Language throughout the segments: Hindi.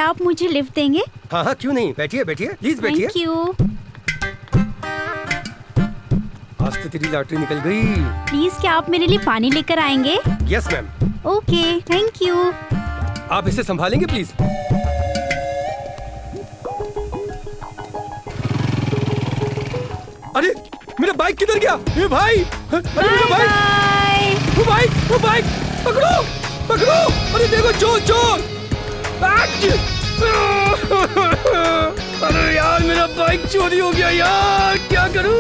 क्या आप मुझे लिफ्ट देंगे? हाँ हाँ, क्यों नहीं, बैठिए बैठिए, प्लीज बैठिए। Thank you. आज तो तेरी लॉटरी निकल गई। प्लीज क्या आप मेरे लिए पानी लेकर आएंगे? Yes ma'am. Okay, thank you. आप इसे संभालेंगे प्लीज? अरे मेरा बाइक किधर गया? ये भाई, अरे मेरा बाइक, वो बाइक पकड़ो पकड़ो। अरे देखो, चोर चोर। अरे यार मेरा बाइक चोरी हो गया यार, क्या करूं?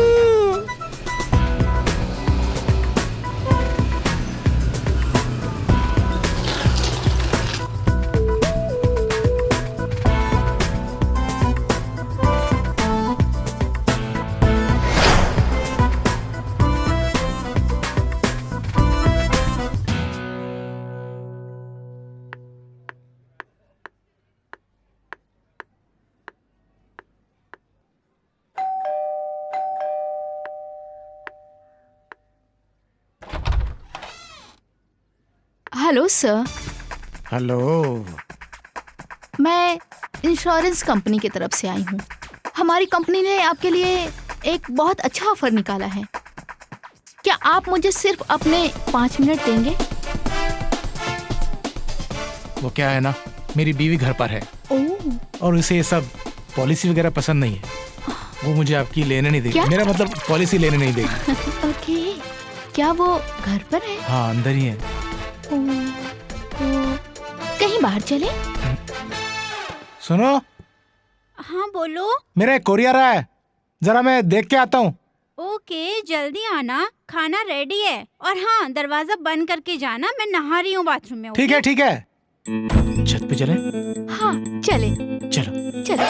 Hello sir. हेलो। मैं इंश्योरेंस कंपनी की तरफ से आई हूँ। हमारी कंपनी ने आपके लिए एक बहुत अच्छा ऑफर निकाला है। क्या आप मुझे सिर्फ अपने 5 मिनट देंगे? वो क्या है ना, मेरी बीवी घर पर है ओह। और उसे ये सब पॉलिसी वगैरह पसंद नहीं है। वो मुझे आपकी लेने नहीं देगी। क्या? मेरा मतलब पॉलिसी लेने नहीं देगी। ओके, क्या वो घर पर है? हाँ, अंदर ही है। तो कहीं बाहर चले? सुनो। हाँ बोलो। मेरा एक कोरियर आया है, जरा मैं देख के आता हूँ। ओके, जल्दी आना, खाना रेडी है। और हाँ, दरवाजा बंद करके जाना, मैं नहा रही हूँ बाथरूम में। ठीक है ठीक है। छत पे चले? हाँ चले। चलो चलो।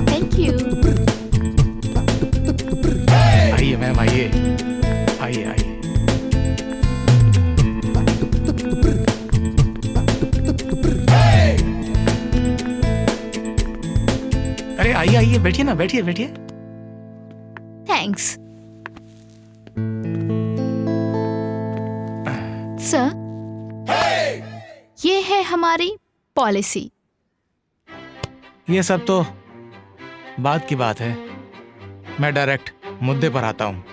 Thank you. आइए मैम, आइए आइए आइए। अरे आइए आइए, बैठिए ना, बैठिए बैठिए। Thanks sir. ये है हमारी पॉलिसी। ये सब तो बात की बात है, मैं डायरेक्ट मुद्दे पर आता हूँ।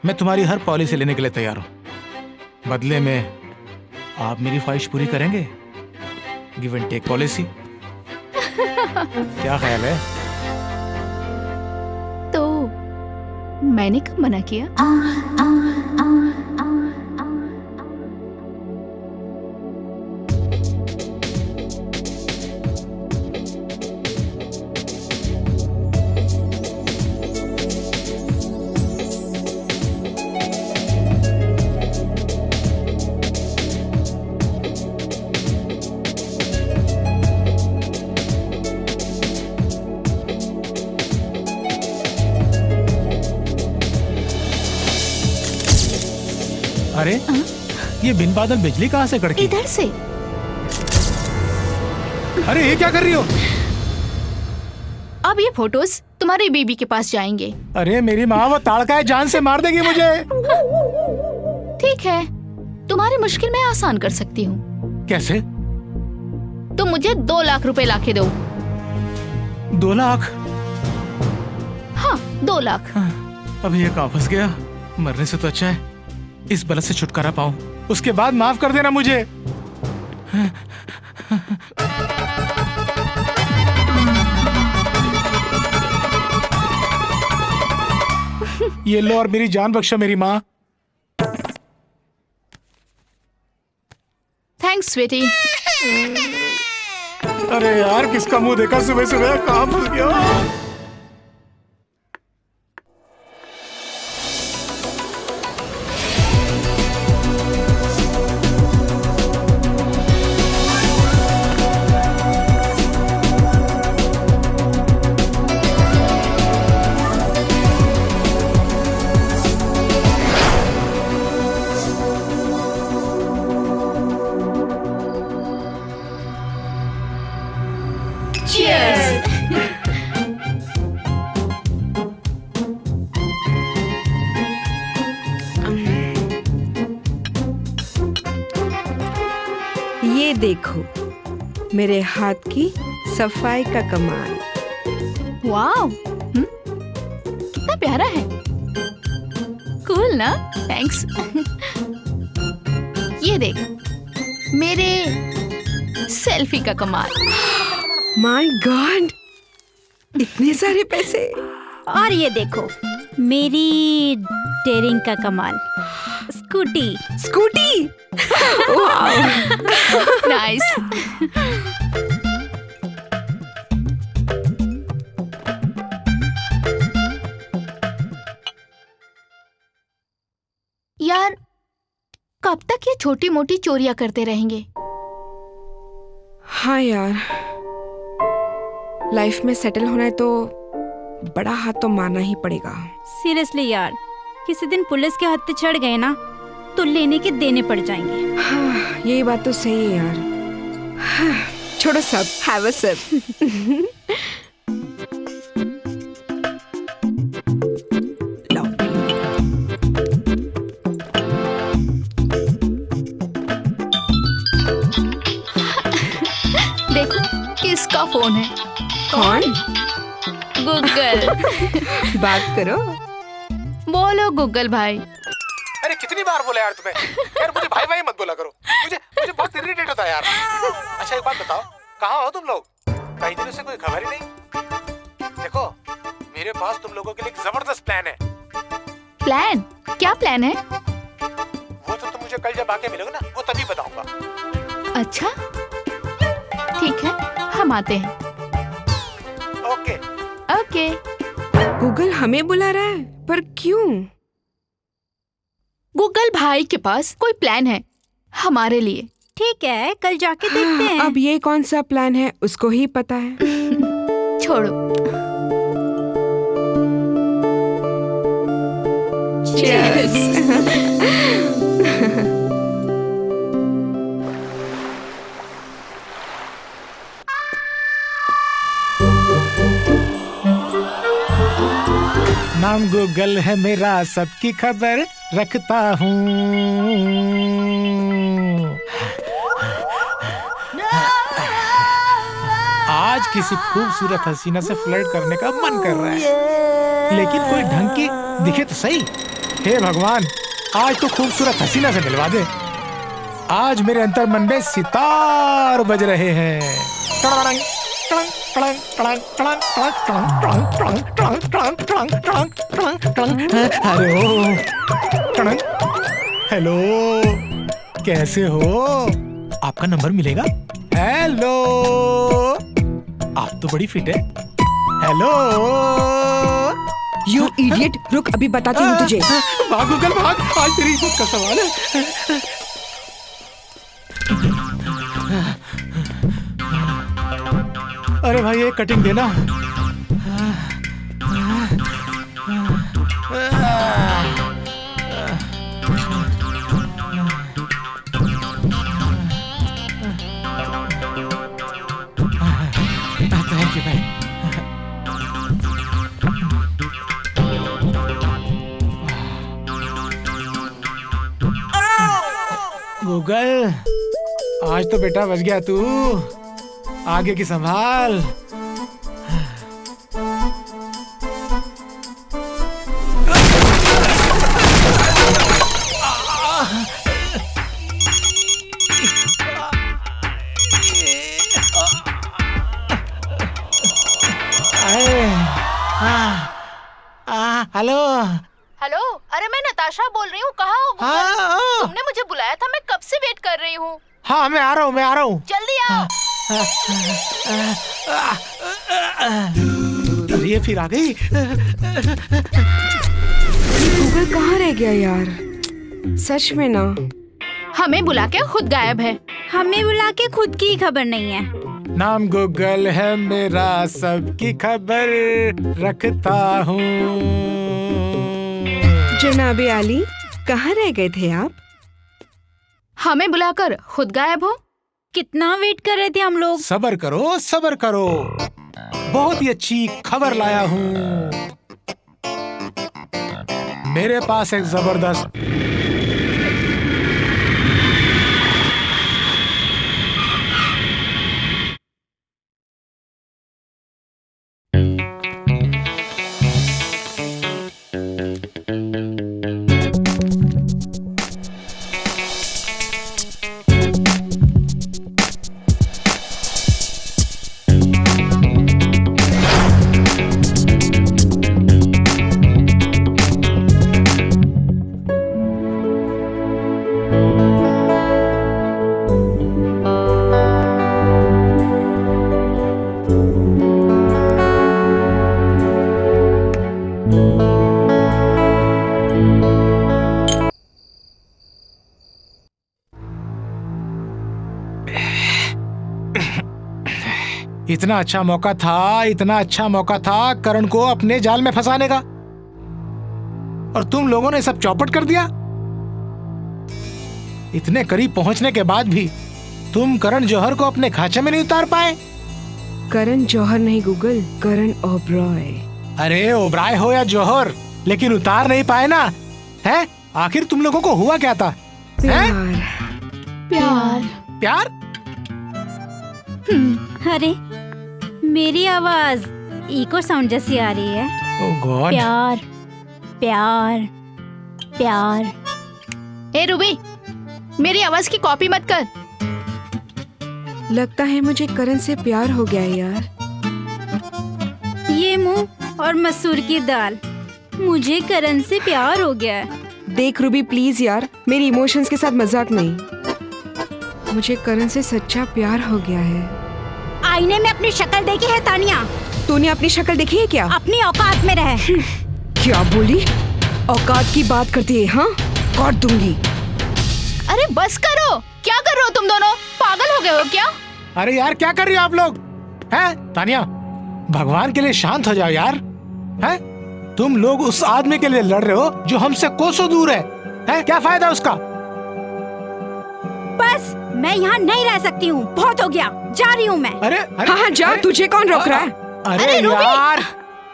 मैं तुम्हारी हर पॉलिसी लेने के लिए तैयार हूँ। बदले में आप मेरी ख्वाहिश पूरी करेंगे? Give and take policy. क्या ख्याल है? तो मैंने कब मना किया? अरे ये बिन बादल बिजली कहाँ से कड़की? इधर से। अरे ये क्या कर रही हो? अब ये फोटोज तुम्हारी बीबी के पास जाएंगे। अरे मेरी माँ वो ताड़का है, जान से मार देगी मुझे। ठीक है, तुम्हारी मुश्किल मैं आसान कर सकती हूँ। कैसे? तुम मुझे 2 लाख रुपए लाके दो। 2 लाख? हाँ 2 लाख। अभी ये कहाँ फंस गया? मरने से तो अच्छा है इस बलत से छुटकारा पाऊं, उसके बाद माफ कर देना मुझे। ये लो और मेरी जान बख्शो मेरी माँ। थैंक्स स्वीटी। अरे यार किसका मुंह देखा सुबह सुबह, कहाँ फंस गया? ये देखो मेरे हाथ की सफाई का कमाल। वाव, कितना प्यारा है। कूल ना? थैंक्स। ये देख, मेरे सेल्फी का कमाल। माय गॉड, इतने सारे पैसे। और ये देखो मेरी डेयरिंग का कमाल, स्कूटी। स्कूटी। वाव। नाइस। यार, कब तक ये छोटी मोटी चोरियां करते रहेंगे? हाँ यार, लाइफ में सेटल होना है तो बड़ा हाथ तो मारना ही पड़ेगा। सीरियसली यार, किसी दिन पुलिस के हत्थे चढ़ गए ना तो लेने के देने पड़ जाएंगे। हाँ, यही बात तो सही है यार। हाँ, छोड़ो सब, हैव अ सिप। देखो किसका फोन है। कौन? गूगल। बात करो। बोलो गूगल भाई। अरे कितनी बार बोला यार तुम्हें, यार मुझे भाई भाई मत बोला करो, मुझे बहुत इरिटेट होता है यार। अच्छा एक बात बताओ, कहाँ हो तुम लोग? कई दिनों से कोई खबर ही नहीं। देखो मेरे पास तुम लोगों के लिए एक जबरदस्त प्लान है। प्लान? क्या प्लान है? वो तो तुम मुझे कल जब आके मिलोगे ना, वो तभी बताऊंगा। अच्छा ठीक है, हम आते हैं। ओके। ओके। गूगल हमें बुला रहा है, पर क्यों? गूगल भाई के पास कोई प्लान है हमारे लिए। ठीक है, कल जाके देखते हैं। अब ये कौन सा प्लान है उसको ही पता है। छोड़ो। नाम गूगल है मेरा, सबकी खबर रखता हूँ। आज किसी खूबसूरत हसीना से फ्लर्ट करने का मन कर रहा है, लेकिन कोई ढंग की दिखे तो सही। हे भगवान, आज तो खूबसूरत हसीना से मिलवा दे। आज मेरे अंतर मन में सितार बज रहे हैं। हेलो, कैसे हो? आपका नंबर मिलेगा? हेलो, आप तो बड़ी फिट है। हेलो। यू इडियट, रुक अभी बताती हूँ तुझे। भाग गूगल भाग, आज तेरी इज्जत का सवाल है। अरे भाई एक कटिंग देना। थैंक यू भाई। गूगल, आज तो बेटा बच गया तू। आगे की संभाल। हेलो। हेलो, अरे मैं नताशा बोल रही हूँ। कहाँ हो गूगल? तुमने मुझे बुलाया था, मैं कब से वेट कर रही हूँ। हाँ मैं आ रहा हूँ। जल्दी आओ। ये फिर आ गई। गूगल कहाँ रह गया यार? सच में ना, हमें बुला के खुद गायब है। हमें बुला के खुद की खबर नहीं है। नाम गूगल है मेरा, सबकी खबर रखता हूँ। जनाबे आली, कहाँ रह गए थे आप? हमें बुलाकर खुद गायब हो। कितना वेट कर रहे थे हम लोग। सबर करो, सबर करो, बहुत ही अच्छी खबर लाया हूँ। मेरे पास एक जबरदस्त इतना अच्छा मौका था, इतना अच्छा मौका था करण को अपने जाल में फंसाने का, और तुम लोगों ने सब चौपट कर दिया। इतने करीब पहुंचने के बाद भी तुम करण जौहर को अपने खांचे में नहीं उतार पाए। करण जौहर नहीं गूगल, करण ओबरॉय। अरे ओबराय हो या जौहर, लेकिन उतार नहीं पाए ना, हैं? आखिर तुम लोगों को हुआ क्या था? हैं? प्यार। प्यार। प्यार? अरे मेरी आवाज इको साउंड जैसी आ रही है। ओह गॉड। प्यार प्यार प्यार। ए रूबी, मेरी आवाज की कॉपी मत कर। लगता है मुझे करण से प्यार हो गया है यार। ये मुंह और मसूर की दाल, मुझे करण से प्यार हो गया है। देख रूबी प्लीज यार, मेरी इमोशंस के साथ मजाक नहीं। मुझे करण से सच्चा प्यार हो गया है। आईने में अपनी शक्ल देखी है तानिया? तूने अपनी शक्ल देखी है क्या? अपनी औकात में रहे। क्या बोली? औकात की बात करती है? हाँ, काट दूंगी। अरे बस करो, क्या कर रहे हो तुम दोनों? पागल हो गए हो क्या? अरे यार क्या कर रही हो आप लोग? हैं? तानिया, भगवान के लिए शांत हो जाओ यार। हैं? तुम लोग उस आदमी के लिए लड़ रहे हो जो हमसे कोसों दूर है। हैं? क्या फायदा उसका? बस मैं यहाँ नहीं रह सकती हूँ, बहुत हो गया, जा रही हूँ मैं। अरे अरे, हाँ हाँ जा, अरे, तुझे कौन रोक रहा है? अरे रूबी! यार,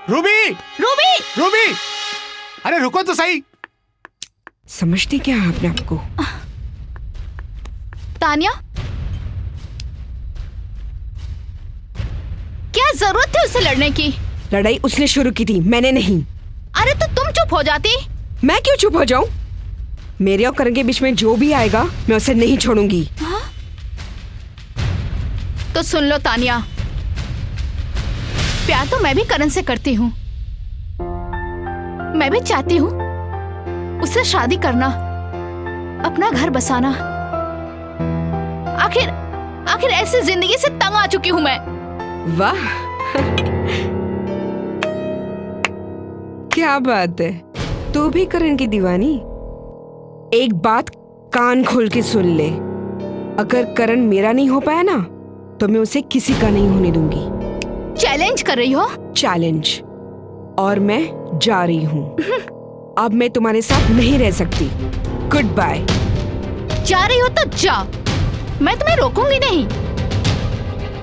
रूबी, रूबी! रूबी, अरे रुको तो सही। समझती क्या है अपने आप को? तानिया, क्या जरूरत थी उससे लड़ने की? लड़ाई उसने शुरू की थी, मैंने नहीं। अरे तो तुम चुप हो जाती। मैं क्यों चुप हो जाऊं? मेरे और करण के बीच में जो भी आएगा मैं उसे नहीं छोड़ूंगी। तो सुन लो तानिया, प्यार तो मैं भी करण से करती हूँ। मैं भी चाहती हूँ उससे शादी करना, अपना घर बसाना। आखिर ऐसी जिंदगी से तंग आ चुकी हूँ मैं। वाह क्या बात है, तू भी करण की दीवानी। एक बात कान खोल के सुन ले, अगर करण मेरा नहीं हो पाया ना तो मैं उसे किसी का नहीं होने दूंगी। चैलेंज कर रही हो? चैलेंज। और मैं जा रही हूँ। अब मैं तुम्हारे साथ नहीं रह सकती। Goodbye. जा रही हो तो जा, मैं तुम्हें रोकूंगी नहीं।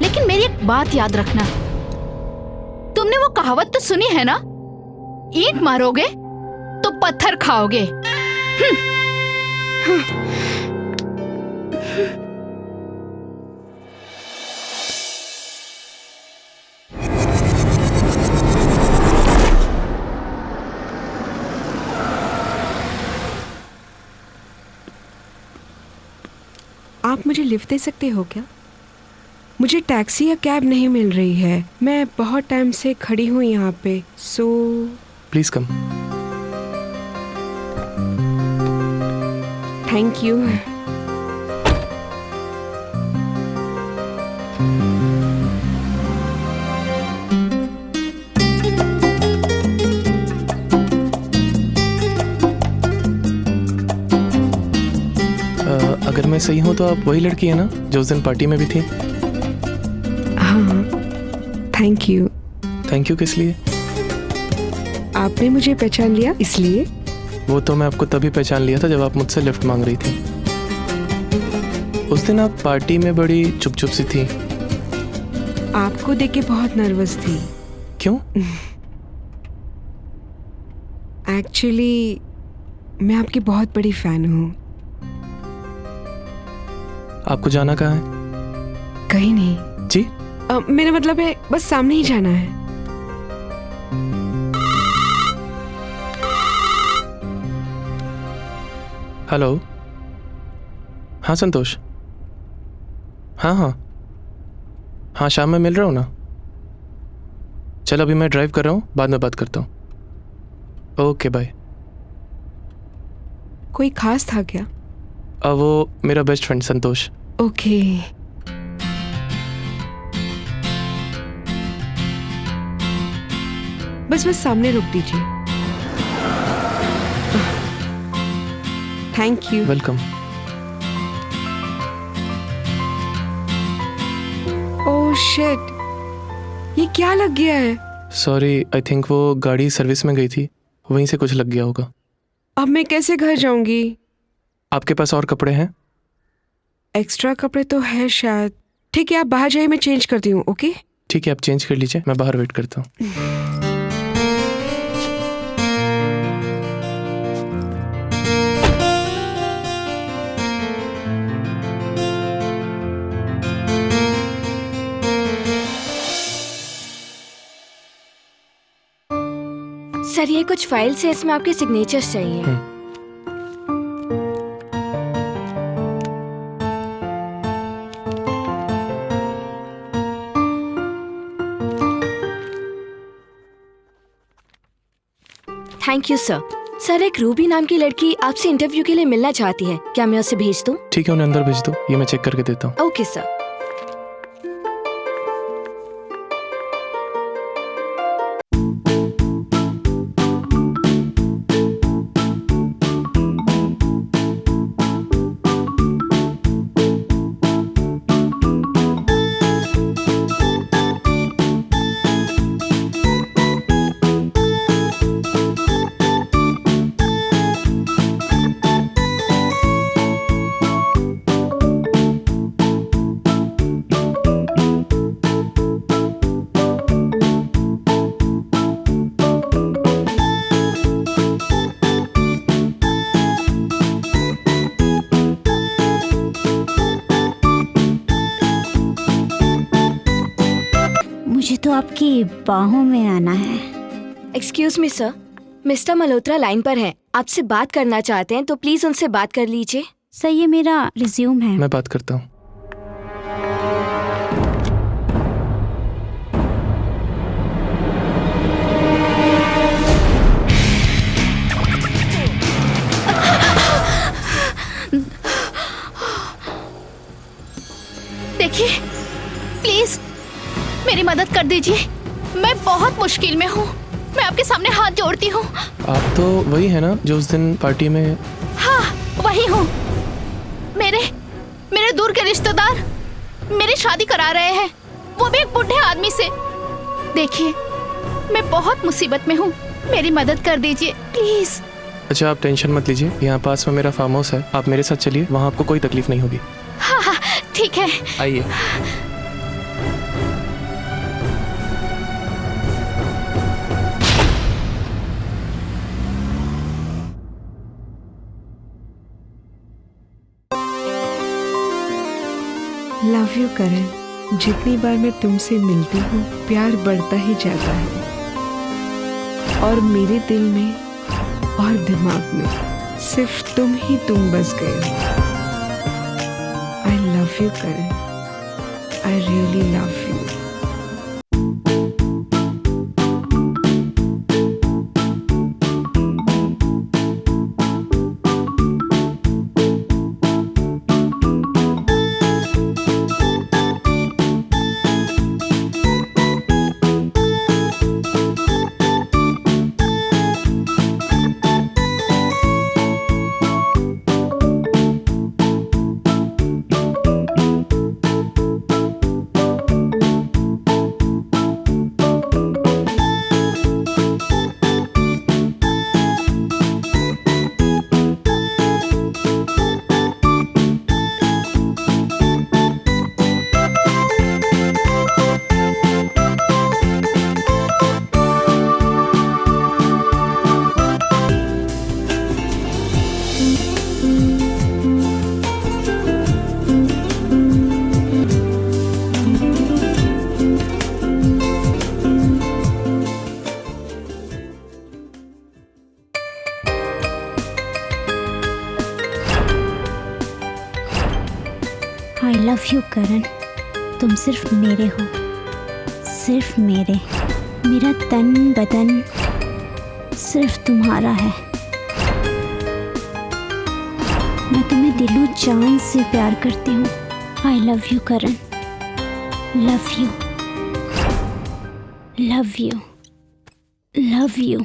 लेकिन मेरी एक बात याद रखना, तुमने वो कहावत तो सुनी है ना, ईंट मारोगे तो पत्थर खाओगे। आप मुझे लिफ्ट दे सकते हो क्या? मुझे टैक्सी या कैब नहीं मिल रही है। मैं बहुत टाइम से खड़ी हूँ यहाँ पे। So please come. Thank you. अगर मैं सही हूँ तो आप वही लड़की है ना जो उस दिन पार्टी में भी थी? हाँ, थैंक यू। थैंक यू किस लिए? आपने मुझे पहचान लिया इसलिए। वो तो मैं आपको तभी पहचान लिया था जब आप मुझसे लिफ्ट मांग रही थी। उस दिन आप पार्टी में बड़ी चुप चुप सी थी। आपको देख के बहुत नर्वस थी। क्यों? एक्चुअली मैं आपकी बहुत बड़ी फैन हूँ। आपको जाना कहाँ है? कहीं नहीं जी? मेरा मतलब है बस सामने ही जाना है। हेलो। हाँ संतोष। हाँ हाँ हाँ, शाम में मिल रहा हूँ ना। चल अभी मैं ड्राइव कर रहा हूँ, बाद में बात करता हूँ। Okay bye. कोई खास था क्या? वो मेरा बेस्ट फ्रेंड संतोष। ओके। बस सामने रोक दीजिए। Thank you. Welcome. Oh shit, ये क्या लग गया है? सॉरी, आई थिंक वो गाड़ी सर्विस में गई थी, वहीं से कुछ लग गया होगा। अब मैं कैसे घर जाऊंगी? आपके पास और कपड़े हैं? एक्स्ट्रा कपड़े तो है शायद। ठीक है, आप बाहर जाइए, मैं चेंज करती हूँ। ओके ठीक है, आप चेंज कर लीजिए, मैं बाहर वेट करता हूँ। सर, ये कुछ फाइल्स है, इसमें आपके सिग्नेचर्स चाहिए। Thank you sir. सर, एक रूबी नाम की लड़की आपसे इंटरव्यू के लिए मिलना चाहती है, क्या मैं उसे भेज दूं? ठीक है, उन्हें अंदर भेज दो, ये मैं चेक करके देता हूँ। Okay sir. मुझे तो आपकी बाहों में आना है। Excuse me sir, mister Malhotra line पर हैं, आपसे बात करना चाहते हैं, तो प्लीज उनसे बात कर लीजिए। सर, ये मेरा रिज्यूम है। मैं बात करता हूँ। देखिए, प्लीज मेरी मदद कर दीजिए, मैं बहुत मुश्किल में हूँ, मैं आपके सामने हाथ जोड़ती हूँ। आप तो वही है ना जो उस दिन पार्टी में? हाँ, वही हूँ। मेरे दूर के रिश्तेदार मेरी शादी करा रहे हैं, वो भी एक बूढ़े आदमी से। देखिए, मैं बहुत मुसीबत में हूँ, मेरी मदद कर दीजिए प्लीज। अच्छा, आप टेंशन मत लीजिए, यहाँ पास में मेरा फार्म हाउस है, आप मेरे साथ चलिए, वहाँ आपको कोई तकलीफ नहीं होगी। हाँ हाँ, ठीक है। आइए। लव यू करण। जितनी बार मैं तुमसे मिलती हूँ, प्यार बढ़ता ही जाता है, और मेरे दिल में और दिमाग में सिर्फ तुम ही तुम बस गए हो। I love you Karan, I really love you. I love you Karan, तुम सिर्फ मेरे हो, सिर्फ मेरे। मेरा तन बदन सिर्फ तुम्हारा है। मैं तुम्हें दिलो जान से प्यार करती हूँ। आई love you Karan, love you, love you, love you.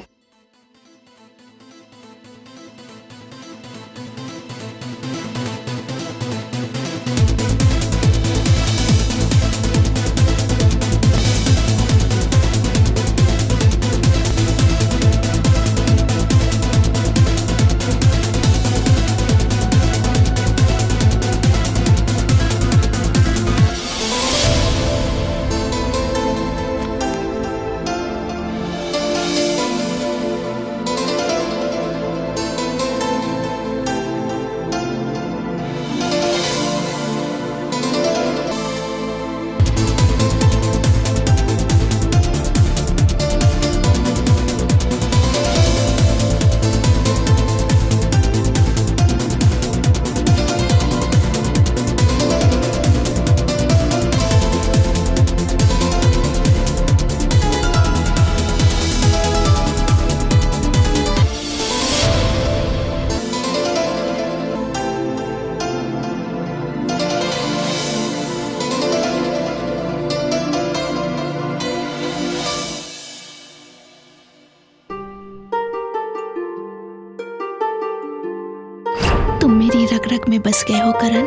तुम मेरी रग रग में बस गए हो करण।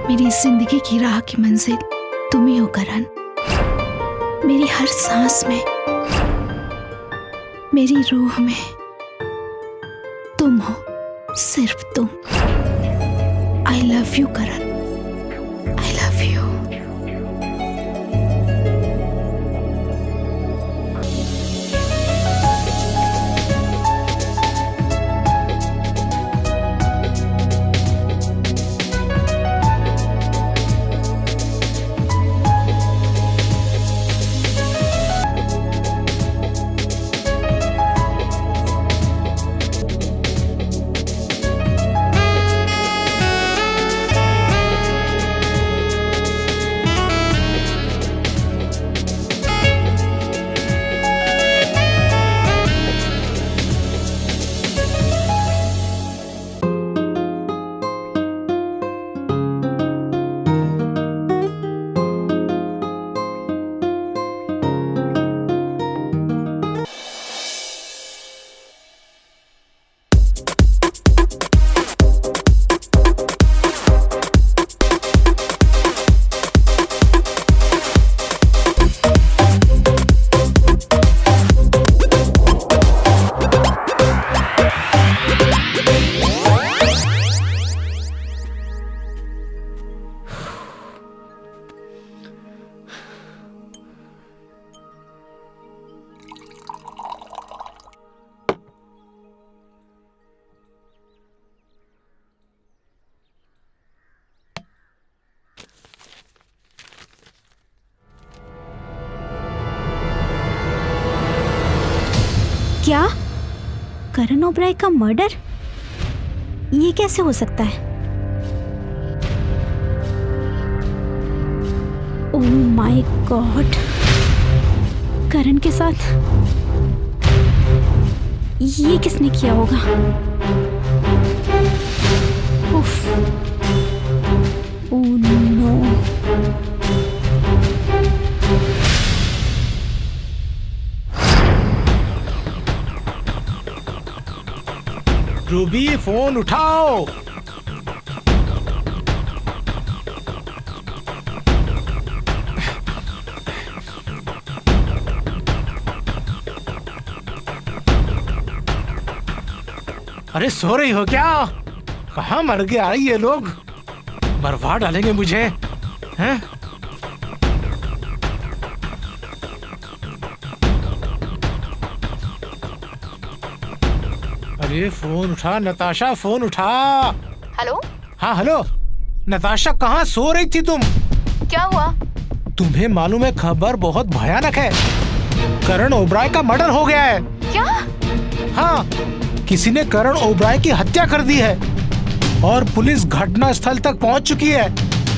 मेरी जिंदगी की राह की मंजिल तुम ही हो करण। मेरी हर सांस में, मेरी रूह में तुम हो, सिर्फ तुम। आई love you Karan, I love you. क्या? करण ओबराय का मर्डर? ये कैसे हो सकता है? ओह माय गॉड, करण के साथ ये किसने किया होगा? उफ, ओह नो। रूबी, फोन उठाओ। अरे सो रही हो क्या? कहाँ मर के आई ये लोग? बर्बाद डालेंगे मुझे, हैं? अरे फोन उठा नताशा, फोन उठा। हेलो। हाँ हेलो नताशा, कहाँ सो रही थी तुम? क्या हुआ? तुम्हें मालूम है खबर बहुत भयानक है। करण ओबराय का मर्डर हो गया है। क्या? हाँ, किसी ने करण ओबराय की हत्या कर दी है और पुलिस घटना स्थल तक पहुंच चुकी है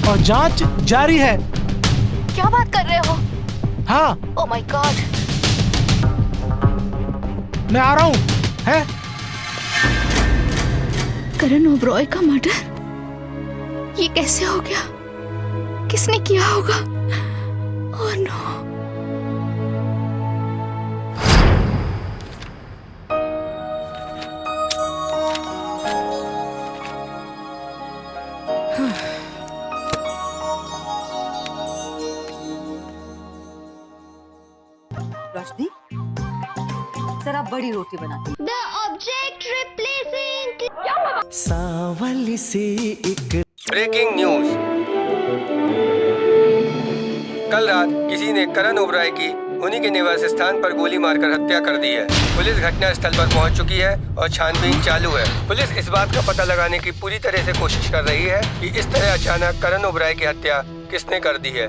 और जांच जारी है। क्या बात कर रहे हो? हाँ। Oh my God. मैं आ रहा हूँ। है? करण ओबराय का मर्डर? ये कैसे हो गया? किसने किया होगा? Oh no. रोशनी, जरा बड़ी रोटी बनाती। The object replacing. सावली से एक ब्रेकिंग न्यूज। कल रात किसी ने करण ओबराय की उन्हीं के निवास स्थान पर गोली मारकर हत्या कर दी है। पुलिस घटना स्थल पर पहुंच चुकी है और छानबीन चालू है। पुलिस इस बात का पता लगाने की पूरी तरह से कोशिश कर रही है कि इस तरह अचानक करण ओबराय की हत्या किसने कर दी है।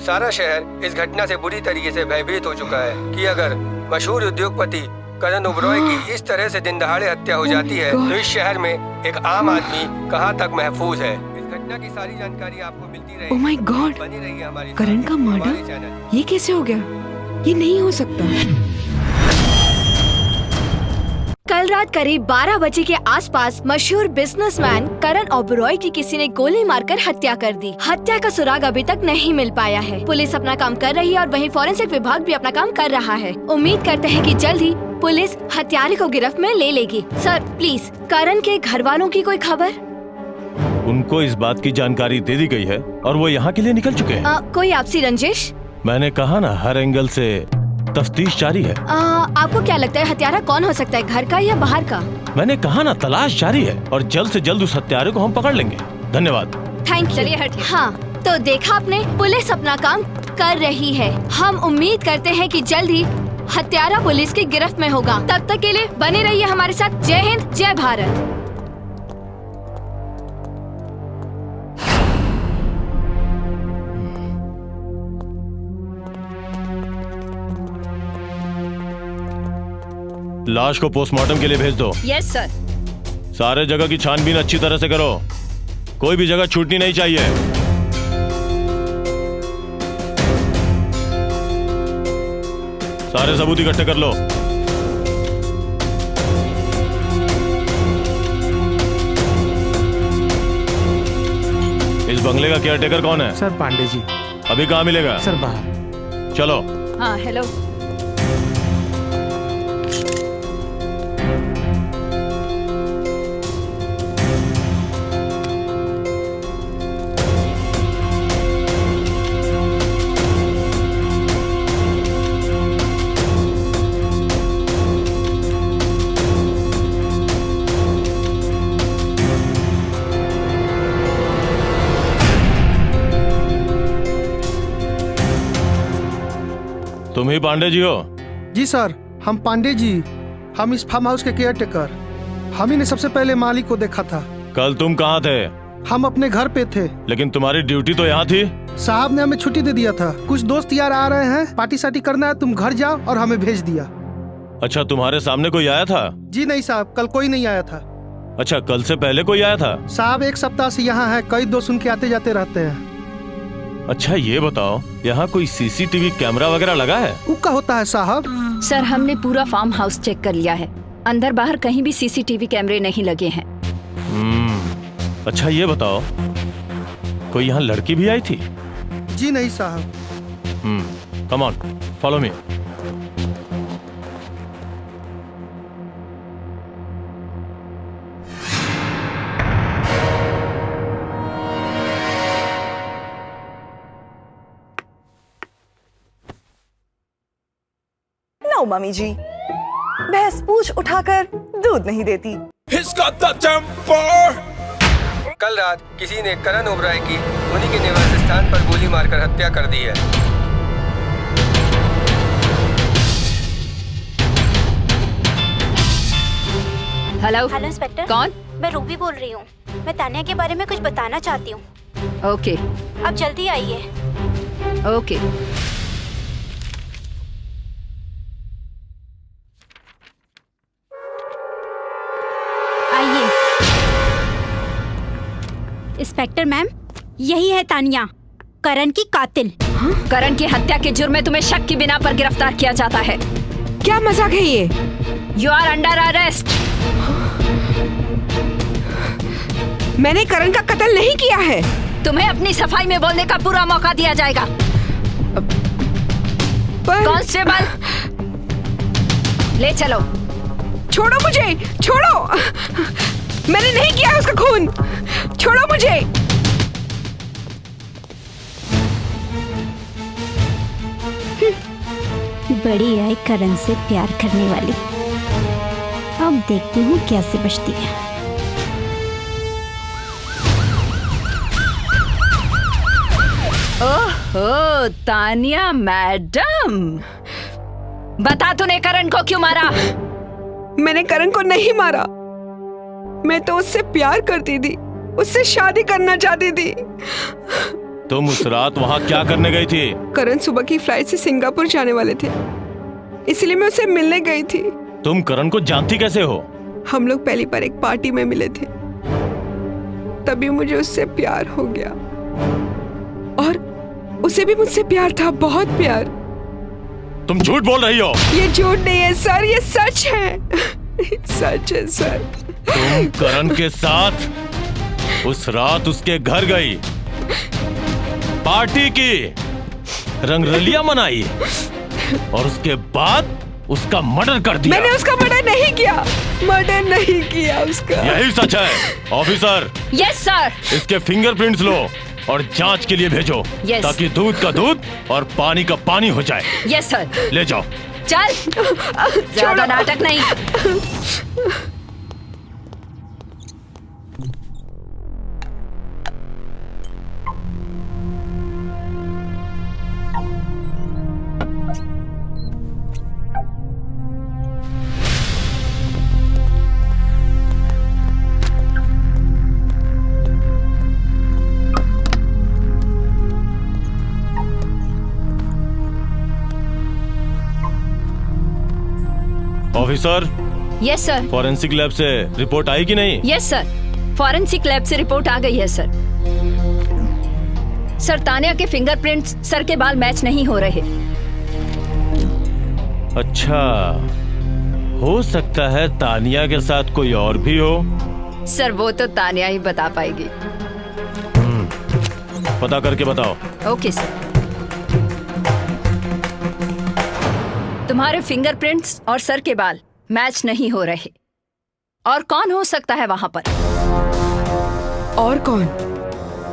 सारा शहर इस घटना से बुरी तरीके से भयभीत हो चुका है कि अगर मशहूर उद्योगपति करण ओबराय की इस तरह से दिन दहाड़े हत्या हो जाती है तो इस शहर में एक आम आदमी कहां तक महफूज है। इस घटना की सारी जानकारी आपको मिलती रहेगी। ओह माय गॉड, बनी रहिए हमारे करण का मर्डर? ये कैसे हो गया? ये नहीं हो सकता। कल रात करीब 12 बजे के आसपास मशहूर बिजनेसमैन करण ओबरॉय की किसी ने गोली मारकर हत्या कर दी। हत्या का सुराग अभी तक नहीं मिल पाया है। पुलिस अपना काम कर रही है और वहीं फॉरेंसिक विभाग भी अपना काम कर रहा है। उम्मीद करते हैं कि जल्द ही पुलिस हत्यारे को गिरफ्त में ले लेगी। सर प्लीज, करण के घर वालों की कोई खबर? उनको इस बात की जानकारी दे दी गई है और वो यहाँ के लिए निकल चुके हैं। कोई आपसी रंजिश? मैंने कहा ना, हर एंगल से तफ्तीश जारी है। आपको क्या लगता है हत्यारा कौन हो सकता है, घर का या बाहर का? मैंने कहा ना, तलाश जारी है और जल्द से जल्द उस हत्यारे को हम पकड़ लेंगे। धन्यवाद। Thank you. चलिए हटिए। हाँ, तो देखा आपने, पुलिस अपना काम कर रही है। हम उम्मीद करते हैं कि जल्द ही हत्यारा पुलिस की गिरफ्त में होगा। तब तक के लिए बने रहिए हमारे साथ। जय हिंद, जय भारत। लाश को पोस्टमार्टम के लिए भेज दो। Yes sir. सारे जगह की छानबीन अच्छी तरह से करो, कोई भी जगह छूटनी नहीं चाहिए। सारे सबूत इकट्ठे कर लो। इस बंगले का केयरटेकर कौन है? सर पांडे जी। अभी कहाँ मिलेगा? सर बाहर। चलो। हाँ हेलो। तुम ही पांडे जी हो? जी सर, हम पांडे जी। हम इस फार्म हाउस के केयरटेकर। हम ही ने सबसे पहले मालिक को देखा था। कल तुम कहाँ थे? हम अपने घर पे थे। लेकिन तुम्हारी ड्यूटी तो यहाँ थी। साहब ने हमें छुट्टी दे दिया था। कुछ दोस्त यार आ रहे हैं, पार्टी सार्टी करना है, तुम घर जाओ, और हमें भेज दिया। अच्छा, तुम्हारे सामने कोई आया था? जी नहीं साहब, कल कोई नहीं आया था। अच्छा, कल से पहले कोई आया था? साहब एक सप्ताह से यहाँ है, कई दोस्त उनके आते जाते रहते हैं। अच्छा ये बताओ, यहाँ कोई सीसीटीवी कैमरा वगैरह लगा है? उक्का होता है साहब। सर हमने पूरा फार्म हाउस चेक कर लिया है, अंदर बाहर कहीं भी सीसीटीवी कैमरे नहीं लगे हैं। अच्छा ये बताओ, कोई यहाँ लड़की भी आई थी? जी नहीं साहब। Come on, follow me. No mummy ji, भैंस पूंछ उठाकर दूध नहीं देती। कल रात किसी ने करण ओबराय की उन्हीं के निवास स्थान पर गोली मारकर हत्या कर दी है। Hello inspector. कौन? मैं रूबी बोल रही हूँ। मैं तानिया के बारे में कुछ बताना चाहती हूँ। ओके। आप जल्दी आइए। ओके। आइए। इंस्पेक्टर मैम, यही है तानिया, करण की कातिल। करण की हत्या के जुर्म में तुम्हें शक की बिना पर गिरफ्तार किया जाता है। क्या मजाक है ये? You are under arrest. मैंने करण का कत्ल नहीं किया है। तुम्हें अपनी सफाई में बोलने का पूरा मौका दिया जाएगा। कांस्टेबल, ले चलो। छोड़ो मुझे, छोड़ो। मैंने नहीं किया उसका खून। छोड़ो मुझे। बड़ी आई करण से प्यार करने वाली। अब देखती हूँ कैसे बचती है। ओहो तानिया मैडम, बता तूने करण को क्यों मारा? मैंने करण को नहीं मारा। मैं तो उससे प्यार करती थी, उससे शादी करना चाहती थी। तुम उस रात वहाँ क्या करने गई थी? करण सुबह की फ्लाइट से सिंगापुर जाने वाले थे, इसलिए मैं उससे मिलने गई थी। तुम करण को जानती कैसे हो? हम लोग पहली बार एक पार्टी में मिले थे, तभी मुझे उससे प्यार हो गया और उसे भी मुझसे प्यार था, बहुत प्यार। तुम झूठ बोल रही हो। ये झूठ नहीं है सर, ये सच है। सच है सर। तुम करण के साथ उस रात उसके घर गई, पार्टी की, रंगरलियां मनाई और उसके बाद उसका मर्डर कर दिया। मैंने उसका मर्डर नहीं किया, मर्डर नहीं किया उसका। यही सच है ऑफिसर। Yes sir. इसके फिंगरप्रिंट्स लो और जांच के लिए भेजो। Yes. ताकि दूध का दूध और पानी का पानी हो जाए। Yes sir. ले जाओ। चल, ज्यादा नाटक नहीं। Officer. Yes sir. Forensic lab से रिपोर्ट आई कि नहीं? यस सर, फॉरेंसिक लैब से रिपोर्ट आ गई है सर। सर, तानिया के फिंगरप्रिंट्स सर के बाल मैच नहीं हो रहे। अच्छा, हो सकता है तानिया के साथ कोई और भी हो। सर, वो तो तानिया ही बता पाएगी। पता करके बताओ। Okay sir. तुम्हारे फिंगरप्रिंट्स और सर के बाल मैच नहीं हो रहे। और कौन हो सकता है वहां पर? और कौन?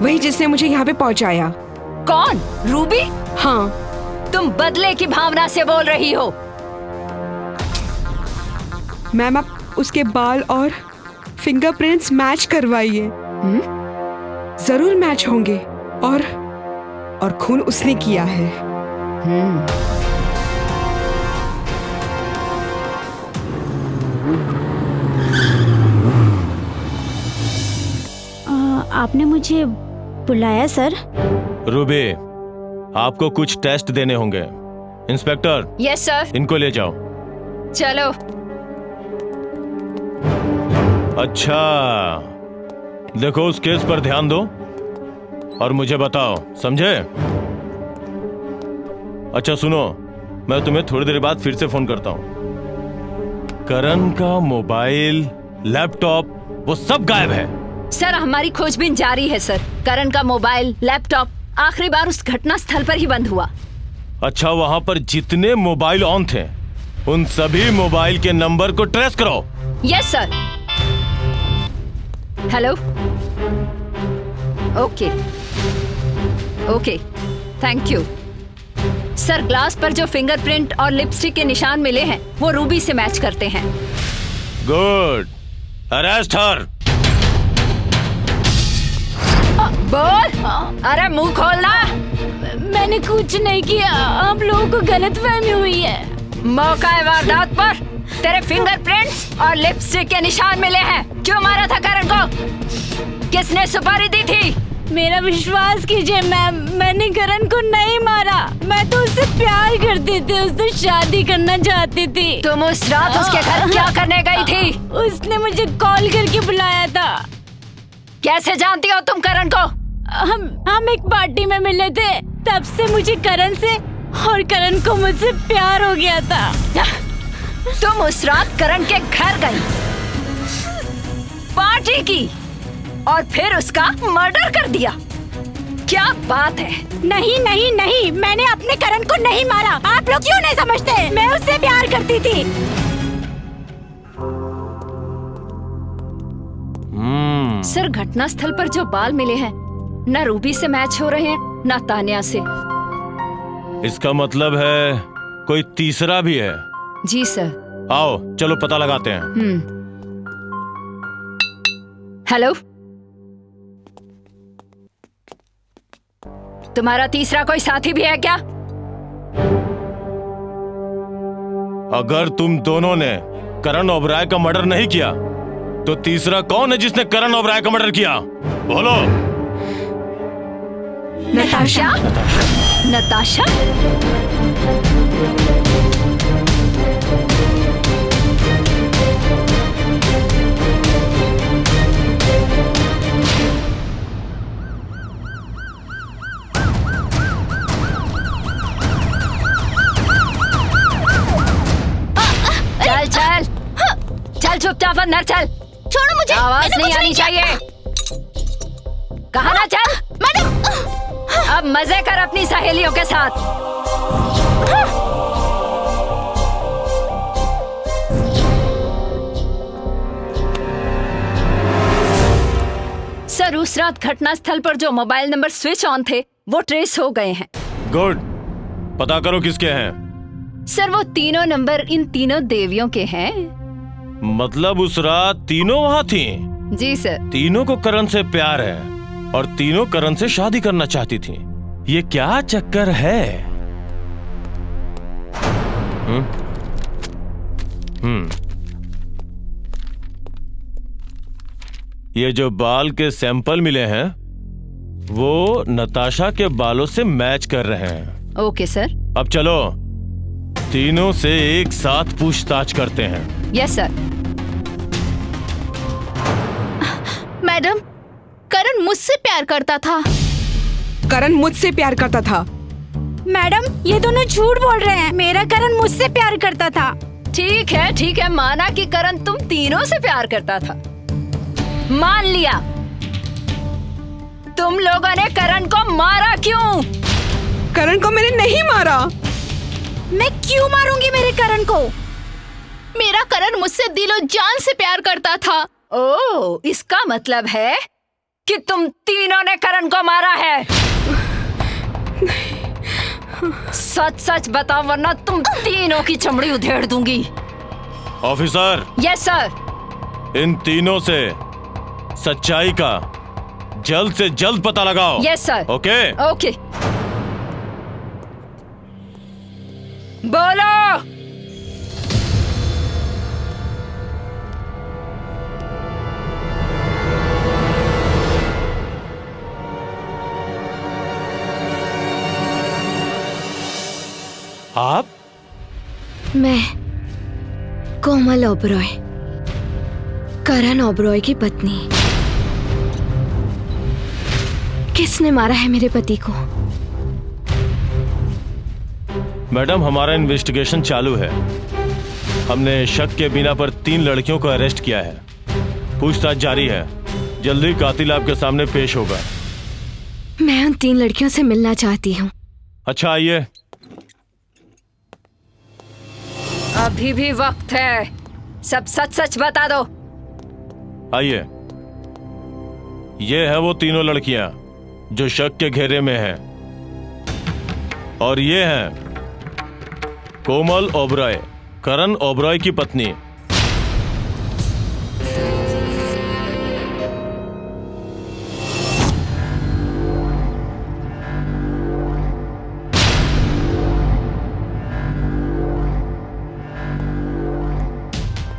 वही जिसने मुझे यहाँ पे पहुँचाया। कौन? रूबी? हाँ। तुम बदले की भावना से बोल रही हो। मैम, आप उसके बाल और फिंगरप्रिंट्स मैच करवाइए। जरूर मैच होंगे। और खून उसने किया है। आपने मुझे बुलाया सर? रूबी, आपको कुछ टेस्ट देने होंगे। इंस्पेक्टर। Yes sir. इनको ले जाओ। चलो। अच्छा, देखो उस केस पर ध्यान दो और मुझे बताओ, समझे? अच्छा सुनो, मैं तुम्हें थोड़ी देर बाद फिर से फोन करता हूं। करण का मोबाइल, लैपटॉप, वो सब गायब है। सर, हमारी खोजबीन जारी है सर। करण का मोबाइल, लैपटॉप आखिरी बार उस घटना स्थल पर ही बंद हुआ। अच्छा, वहां पर जितने मोबाइल ऑन थे उन सभी मोबाइल के नंबर को ट्रेस करो। Yes sir. Hello. Okay okay, thank you sir. Glass पर जो फिंगरप्रिंट और लिपस्टिक के निशान मिले हैं वो रूबी से मैच करते हैं। गुड, अरेस्ट हर। बोल। अरे मुंह खोलना। मैंने कुछ नहीं किया, आप लोगों को गलतफहमी हुई है। मौका वारदात पर तेरे फिंगरप्रिंट्स और लिपस्टिक के निशान मिले हैं। क्यों मारा था करण को? किसने सुपारी दी थी? मेरा विश्वास कीजिए मैम, मैंने करण को नहीं मारा। मैं तो उससे प्यार करती थी, उससे शादी करना चाहती थी। तुम उस रात उसके घर क्या करने गई थी? उसने मुझे कॉल करके बुलाया था। कैसे जानती हो तुम करण को? हम एक पार्टी में मिले थे, तब से मुझे करण से और करण को मुझसे प्यार हो गया था। तुम उस रात करण के घर गई, पार्टी की और फिर उसका मर्डर कर दिया। क्या बात है? नहीं नहीं नहीं, मैंने अपने करण को नहीं मारा। आप लोग क्यों नहीं समझते? मैं उससे प्यार करती थी। सर, घटना स्थल पर जो बाल मिले हैं न रूबी से मैच हो रहे हैं न तानिया से। इसका मतलब है कोई तीसरा भी है। जी सर। आओ चलो पता लगाते हैं। हेलो, तुम्हारा तीसरा कोई साथी भी है क्या? अगर तुम दोनों ने करण ओबराय का मर्डर नहीं किया तो तीसरा कौन है जिसने करण ओबराय का मर्डर किया? बोलो। नताशा। नताशा? चल चल चल अंदर चल। छोड़ो मुझे, आवाज नहीं आनी चाहिए। कहा ना चल। मैडम अब मजे कर अपनी सहेलियों के साथ। सर, उस रात घटनास्थल पर जो मोबाइल नंबर स्विच ऑन थे वो ट्रेस हो गए हैं। गुड, पता करो किसके हैं। सर, वो तीनों नंबर इन तीनों देवियों के हैं। मतलब उस रात तीनों वहाँ थी? जी सर। तीनों को करण से प्यार है और तीनों करण से शादी करना चाहती थी। ये क्या चक्कर है? ये जो बाल के सैंपल मिले हैं वो नताशा के बालों से मैच कर रहे हैं। Okay sir. अब चलो तीनों से एक साथ पूछताछ करते हैं। Yes sir. मैडम, करण मुझसे प्यार करता था। करण मुझसे प्यार करता था। मैडम, ये दोनों झूठ बोल रहे हैं। मेरा करण मुझसे प्यार करता था। ठीक है, माना कि करण तुम तीनों से प्यार करता था। मान लिया। तुम लोगों ने करण को मारा क्यों? करण को मैंने नहीं मारा। मैं क्यों मारूंगी मेरे करण को? मेरा करण मुझसे दिलो जान से प्यार करता था। ओह, इसका मतलब है कि तुम तीनों ने करण को मारा है। सच सच बताओ वरना तुम तीनों की चमड़ी उधेड़ दूंगी। ऑफिसर। Yes sir. इन तीनों से सच्चाई का जल्द से जल्द पता लगाओ। Yes sir. Okay okay. बोलो। आप? मैं कोमल ओबरॉय, करण ओबरॉय की पत्नी। किसने मारा है मेरे पति को? मैडम, हमारा इन्वेस्टिगेशन चालू है। हमने शक के बिना पर 3 लड़कियों को अरेस्ट किया है। पूछताछ जारी है। जल्दी कातिल आपके सामने पेश होगा। मैं उन 3 लड़कियों से मिलना चाहती हूँ। अच्छा, आइए। अभी भी वक्त है। सब सच सच बता दो। आइए। ये है वो तीनों लड़कियां जो शक के घेरे में हैं। और ये हैं कोमल ओबरॉय, करण ओबरॉय की पत्नी।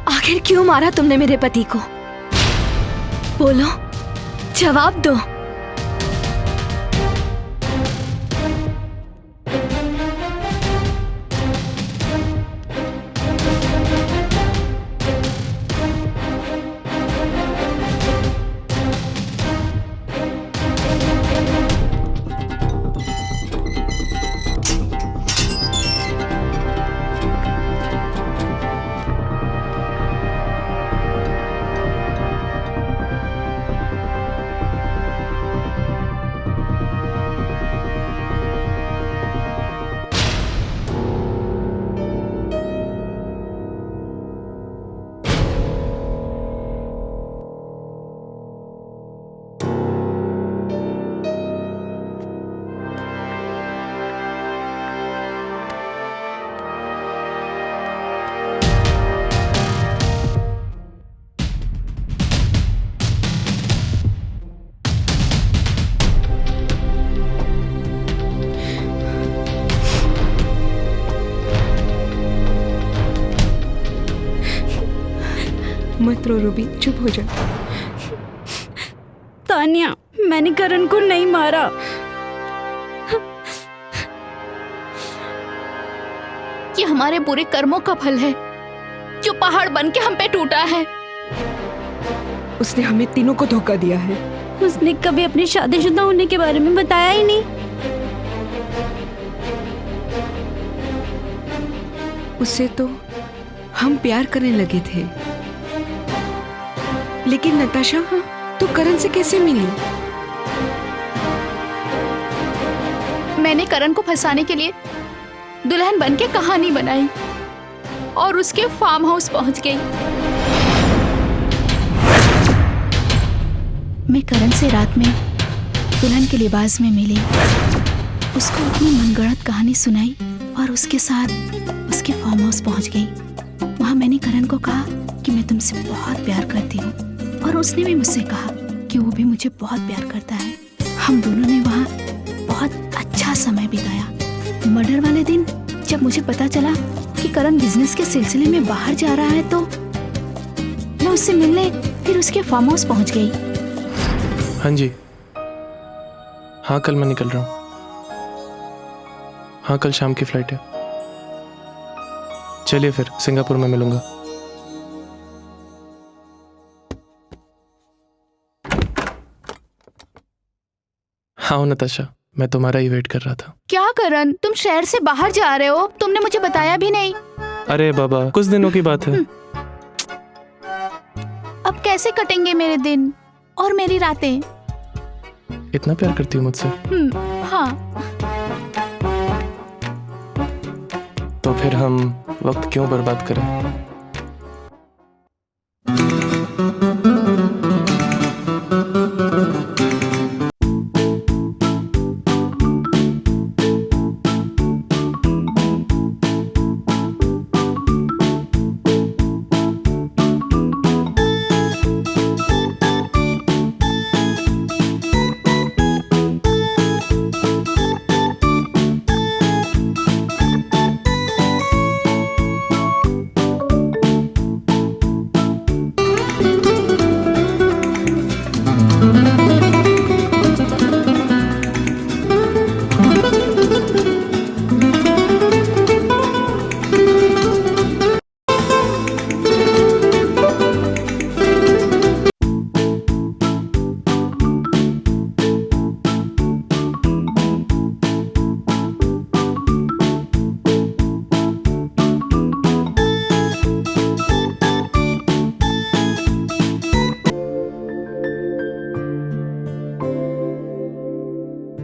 आखिर क्यों मारा तुमने मेरे पति को? बोलो, जवाब दो। मत रो रूबी, चुप हो जा। तानिया, मैंने करण को नहीं मारा। ये हमारे बुरे कर्मों का फल है जो पहाड़ बन के हम पे टूटा है। उसने हमें तीनों को धोखा दिया है। उसने कभी अपनी शादीशुदा होने के बारे में बताया ही नहीं। उससे तो हम प्यार करने लगे थे, लेकिन नताशा, तू करण से कैसे मिली? मैंने करण को फंसाने के लिए दुल्हन बन के कहानी बनाई और उसके फार्म हाउस पहुंच गई। मैं करण से रात में दुल्हन के लिबास में मिली, उसको अपनी मनगढ़ंत कहानी सुनाई और उसके साथ उसके फार्म हाउस पहुंच गई। वहां मैंने करण को कहा कि मैं तुमसे बहुत प्यार करती हूँ और उसने भी मुझसे कहा कि वो भी मुझे बहुत प्यार करता है। हम दोनों ने वहाँ बहुत अच्छा समय बिताया। मर्डर वाले दिन जब मुझे पता चला कि करण बिजनेस के सिलसिले में बाहर जा रहा है तो मैं उससे मिलने फिर उसके फार्म हाउस पहुंच गई। हाँ जी, हाँ कल मैं निकल रहा हूँ। हाँ कल शाम की फ्लाइट है। चलिए फिर सिंगापुर में मिलूंगा। हाँ नताशा, मैं तुम्हारा ही वेट कर रहा था। क्या करण, तुम शहर से बाहर जा रहे हो? तुमने मुझे बताया भी नहीं। अरे बाबा, कुछ दिनों की बात है। अब कैसे कटेंगे मेरे दिन और मेरी रातें? इतना प्यार करती हो मुझसे? हाँ। तो फिर हम वक्त क्यों बर्बाद करें?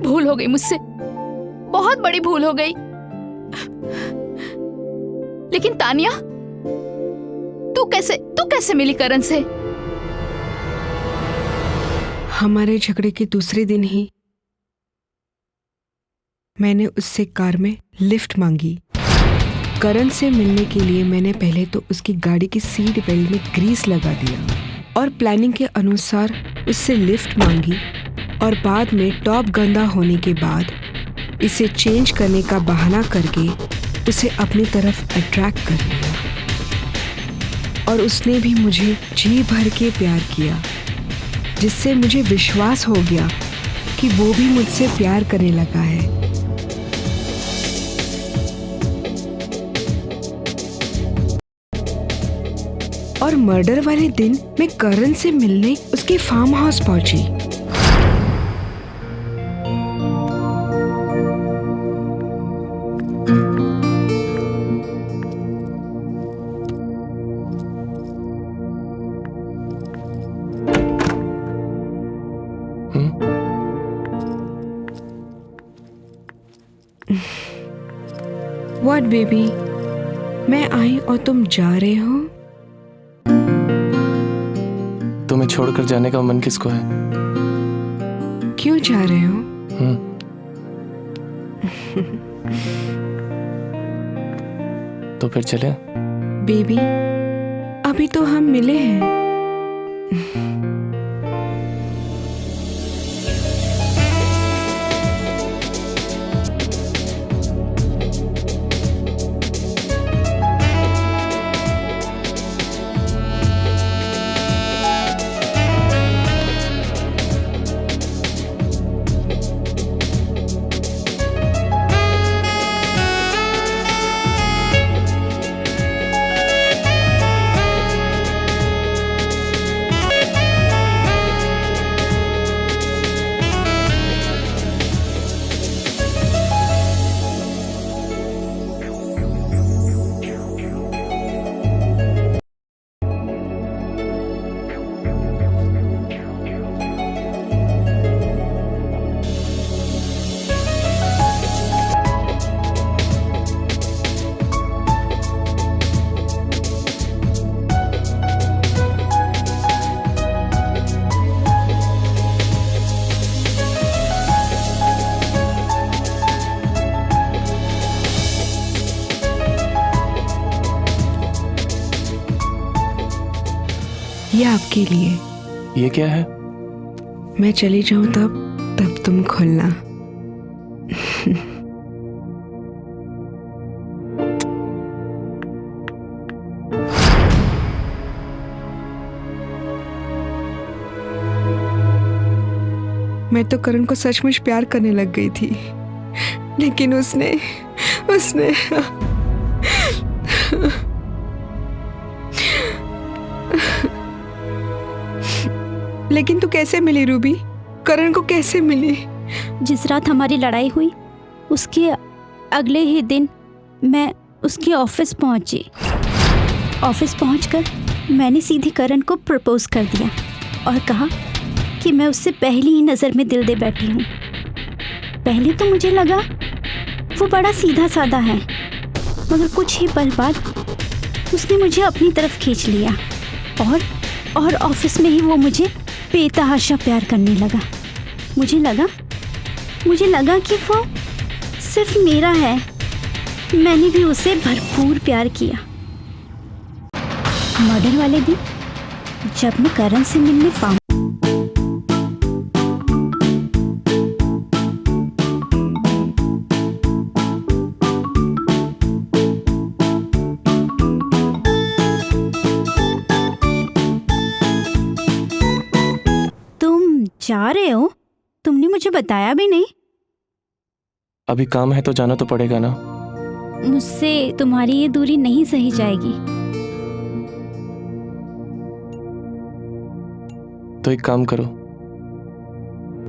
भूल हो गई मुझसे, बहुत बड़ी भूल हो गई। लेकिन तानिया, तू कैसे मिली करण से? हमारे झगड़े के दूसरे दिन ही मैंने उससे कार में लिफ्ट मांगी। करण से मिलने के लिए मैंने पहले तो उसकी गाड़ी की सीट बेल्ट में ग्रीस लगा दिया और प्लानिंग के अनुसार उससे लिफ्ट मांगी और बाद में टॉप गंदा होने के बाद इसे चेंज करने का बहाना करके उसे अपनी तरफ अट्रैक्ट कर लिया और उसने भी मुझे जी भर के प्यार किया, जिससे मुझे विश्वास हो गया कि वो भी मुझसे प्यार करने लगा है। और मर्डर वाले दिन मैं करण से मिलने उसके फार्म हाउस पहुंची। What baby? मैं आई और तुम जा रहे हो? तुम्हें छोड़कर जाने का मन किसको है? क्यों जा रहे हो? तो फिर चले? बेबी, अभी तो हम मिले हैं। ये आपके लिए। ये क्या है? मैं चली जाऊं तब तुम खोलना। मैं तो करण को सचमुच प्यार करने लग गई थी, लेकिन उसने लेकिन तू कैसे मिली रूबी? करण को कैसे मिली? जिस रात हमारी लड़ाई हुई उसके अगले ही दिन मैं उसके ऑफिस पहुंची। ऑफिस पहुंचकर मैंने सीधे करण को प्रपोज कर दिया और कहा कि मैं उससे पहली ही नज़र में दिल दे बैठी हूँ। पहले तो मुझे लगा वो बड़ा सीधा साधा है, मगर कुछ ही पल बाद उसने मुझे अपनी तरफ खींच लिया और ऑफिस में ही वो मुझे बेतहाशा प्यार करने लगा। मुझे लगा कि वो सिर्फ मेरा है। मैंने भी उसे भरपूर प्यार किया। मर्डर वाले दिन जब मैं करण से मिलने फार्म जा रहे हो? तुमने मुझे बताया भी नहीं। अभी काम है तो जाना तो पड़ेगा ना। मुझसे तुम्हारी ये दूरी नहीं सही जाएगी। तो एक काम करो,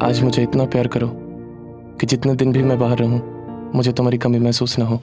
आज मुझे इतना प्यार करो कि जितने दिन भी मैं बाहर रहूं मुझे तुम्हारी कमी महसूस ना हो।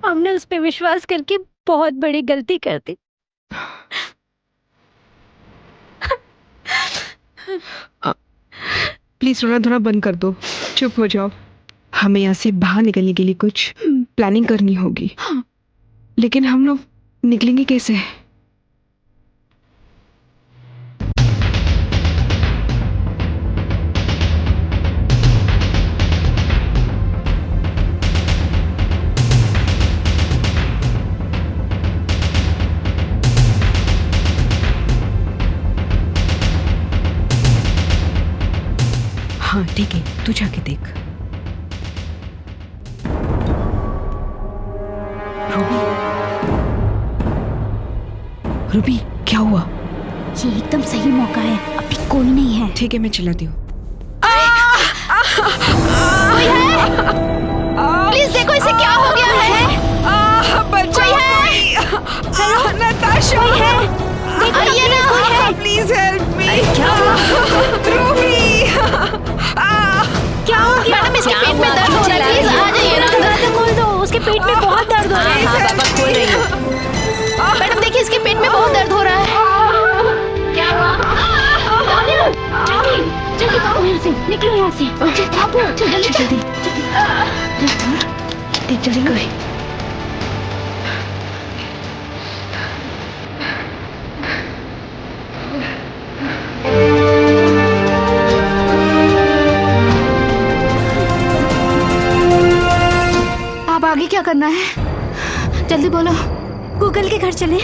हमने उस पे विश्वास करके बहुत बड़ी गलती कर दी। प्लीज रोना धोना बंद कर दो, चुप हो जाओ। हमें यहाँ से बाहर निकलने के लिए कुछ प्लानिंग करनी होगी। लेकिन हम लोग निकलेंगे कैसे? हाँ ठीक है, तू जाके देख। रूबी क्या हुआ? ये एकदम सही मौका है, अभी कोई नहीं है। ठीक है, मैं चिल्लाती हूँ। कोई है? प्लीज देखो इसे क्या हो गया है। कोई है? हेलो नताशा, कोई है? आइए ना, प्लीज हेल्प मी। रूबी से, निकलो यहाँ से। भागो, जल्दी जल्दी जल्दी कोई। अब आगे क्या करना है? जल्दी बोलो। गूगल के घर चले।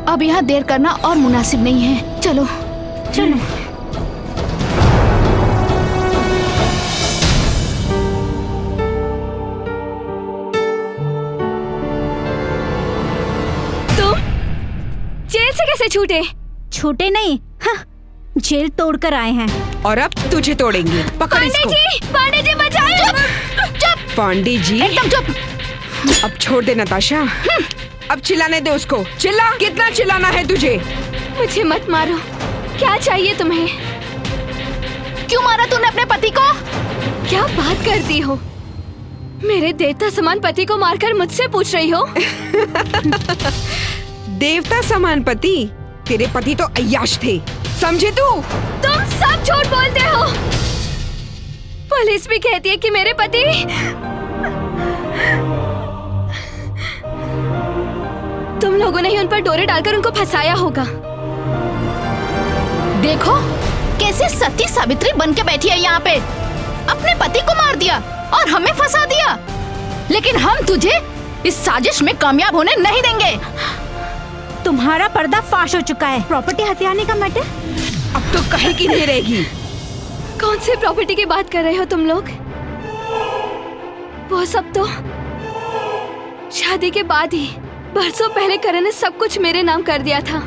अब यहाँ देर करना और मुनासिब नहीं है। चलो चलो। तुम जेल से कैसे छूटे? छूटे नहीं, हाँ, जेल तोड़कर आए हैं। और अब तुझे तोड़ेंगे। पकड़ इसको। पांडे जी बचाओ। चुप। पांडे जी एकदम चुप। अब छोड़ दे नताशा। अब चिल्लाने दे उसको। चिल्ला, कितना चिल्लाना है तुझे? मुझे मत मारो। क्या चाहिए तुम्हें? क्यों मारा तूने अपने पति को? क्या बात करती हो? मेरे देवता समान पति को मारकर मुझसे पूछ रही हो? देवता समान पति? तेरे पति तो अय्याश थे, समझे तू? तुम सब झूठ बोलते हो। पुलिस भी कहती है कि मेरे पति तुम लोगों ने ही उन पर डोरे डालकर उनको फंसाया होगा। देखो कैसे सती सावित्री बन के बैठी है यहाँ पे। अपने पति को मार दिया और हमें फंसा दिया, लेकिन हम तुझे इस साजिश में कामयाब होने नहीं देंगे। तुम्हारा पर्दा फाश हो चुका है। प्रॉपर्टी हथियाने का मैटर अब तो कहीं की नहीं रहेगी। कौन से प्रॉपर्टी की बात कर रहे हो तुम लोग? वो सब तो शादी के बाद ही बरसों पहले करण ने सब कुछ मेरे नाम कर दिया था।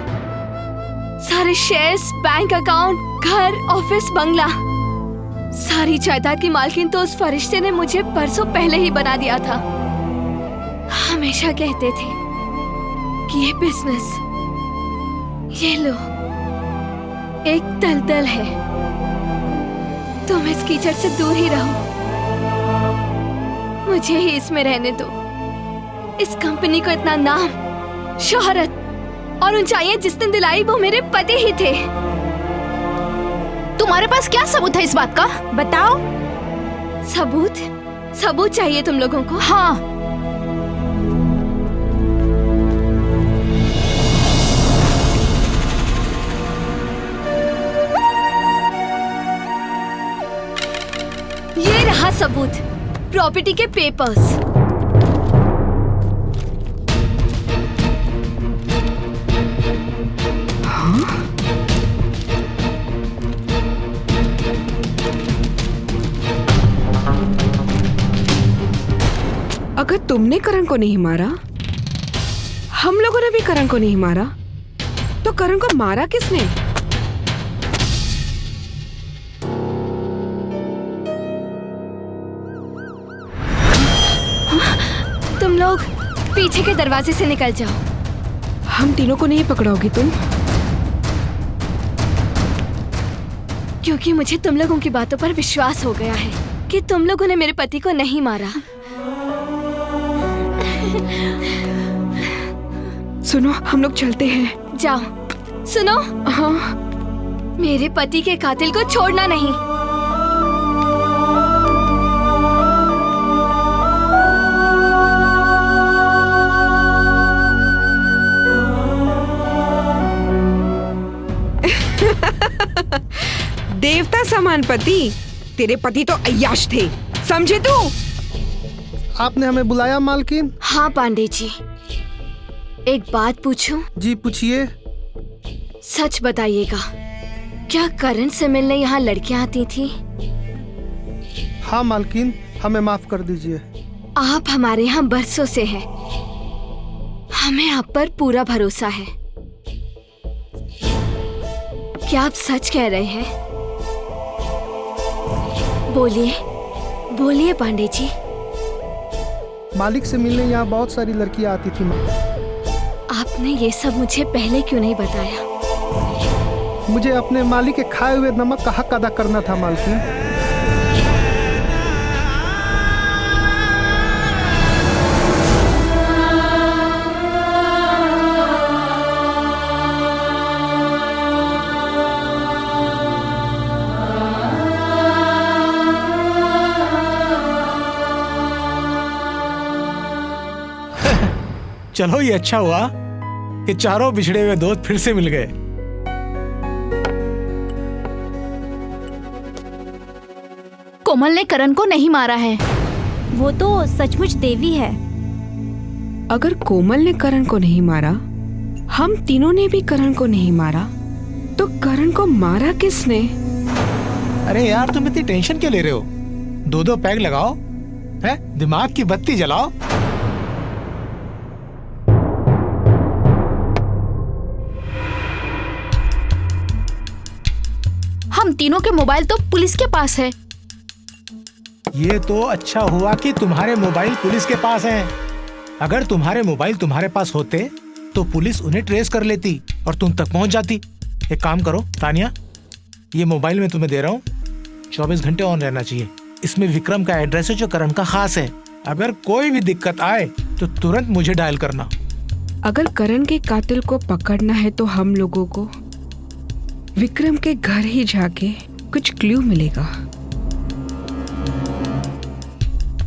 सारे शेयर्स, बैंक अकाउंट, घर, ऑफिस, बंगला, सारी जायदाद की मालकिन तो उस फरिश्ते ने मुझे बरसों पहले ही बना दिया था। हमेशा कहते थे कि ये बिजनेस, ये लो, एक दलदल है, तुम इस कीचड़ से दूर ही रहो, मुझे ही इसमें रहने दो। इस कंपनी को इतना नाम, शोहरत और ऊंचाइयां जिस दिन दिलाई वो मेरे पति ही थे। तुम्हारे पास क्या सबूत है इस बात का? बताओ। सबूत? सबूत चाहिए तुम लोगों को? हाँ। ये रहा सबूत, प्रॉपर्टी के पेपर्स। अगर तुमने करण को नहीं मारा, हम लोगों ने भी करण को नहीं मारा, तो करण को मारा किसने? तुम लोग पीछे के दरवाजे से निकल जाओ। हम तीनों को नहीं पकड़ोगी तुम? क्योंकि मुझे तुम लोगों की बातों पर विश्वास हो गया है कि तुम लोगों ने मेरे पति को नहीं मारा। सुनो, हम लोग चलते हैं। जाओ। सुनो। हाँ। मेरे पति के कातिल को छोड़ना नहीं। देवता समान पति? तेरे पति तो अय्याश थे, समझे तू? आपने हमें बुलाया मालकिन? हाँ पांडे जी, एक बात पूछूं? जी पूछिए। सच बताइएगा, क्या करण से मिलने यहाँ लड़कियाँ आती थी? हाँ मालकिन, हमें माफ कर दीजिए। आप हमारे यहाँ बरसों से हैं, हमें आप पर पूरा भरोसा है। क्या आप सच कह रहे हैं? बोलिए, बोलिए पांडे जी। मालिक से मिलने यहाँ बहुत सारी लड़कियाँ आती थी। आपने ये सब मुझे पहले क्यों नहीं बताया? मुझे अपने मालिक के खाए हुए नमक का हक अदा करना था मालकिन। चलो ये अच्छा हुआ कि चारों बिछड़े हुए दोस्त फिर से मिल गए। कोमल ने करण को नहीं मारा है। वो तो सचमुच देवी है। अगर कोमल ने करण को नहीं मारा, हम तीनों ने भी करण को नहीं मारा, तो करण को मारा किसने? अरे यार तुम इतनी टेंशन क्यों ले रहे हो? दो दो पैग लगाओ, है? दिमाग की बत्ती जलाओ। हम तीनों के मोबाइल तो पुलिस के पास है। ये तो अच्छा हुआ कि तुम्हारे मोबाइल पुलिस के पास हैं। अगर तुम्हारे मोबाइल तुम्हारे पास होते तो पुलिस उन्हें ट्रेस कर लेती और तुम तक पहुंच जाती। एक काम करो तानिया, ये मोबाइल मैं तुम्हें दे रहा हूँ, 24 घंटे ऑन रहना चाहिए। इसमें विक्रम का एड्रेस है जो करण का खास है। अगर कोई भी दिक्कत आए तो तुरंत मुझे डायल करना। अगर करण के कातिल को पकड़ना है तो हम लोगों को विक्रम के घर ही जाके कुछ क्लू मिलेगा।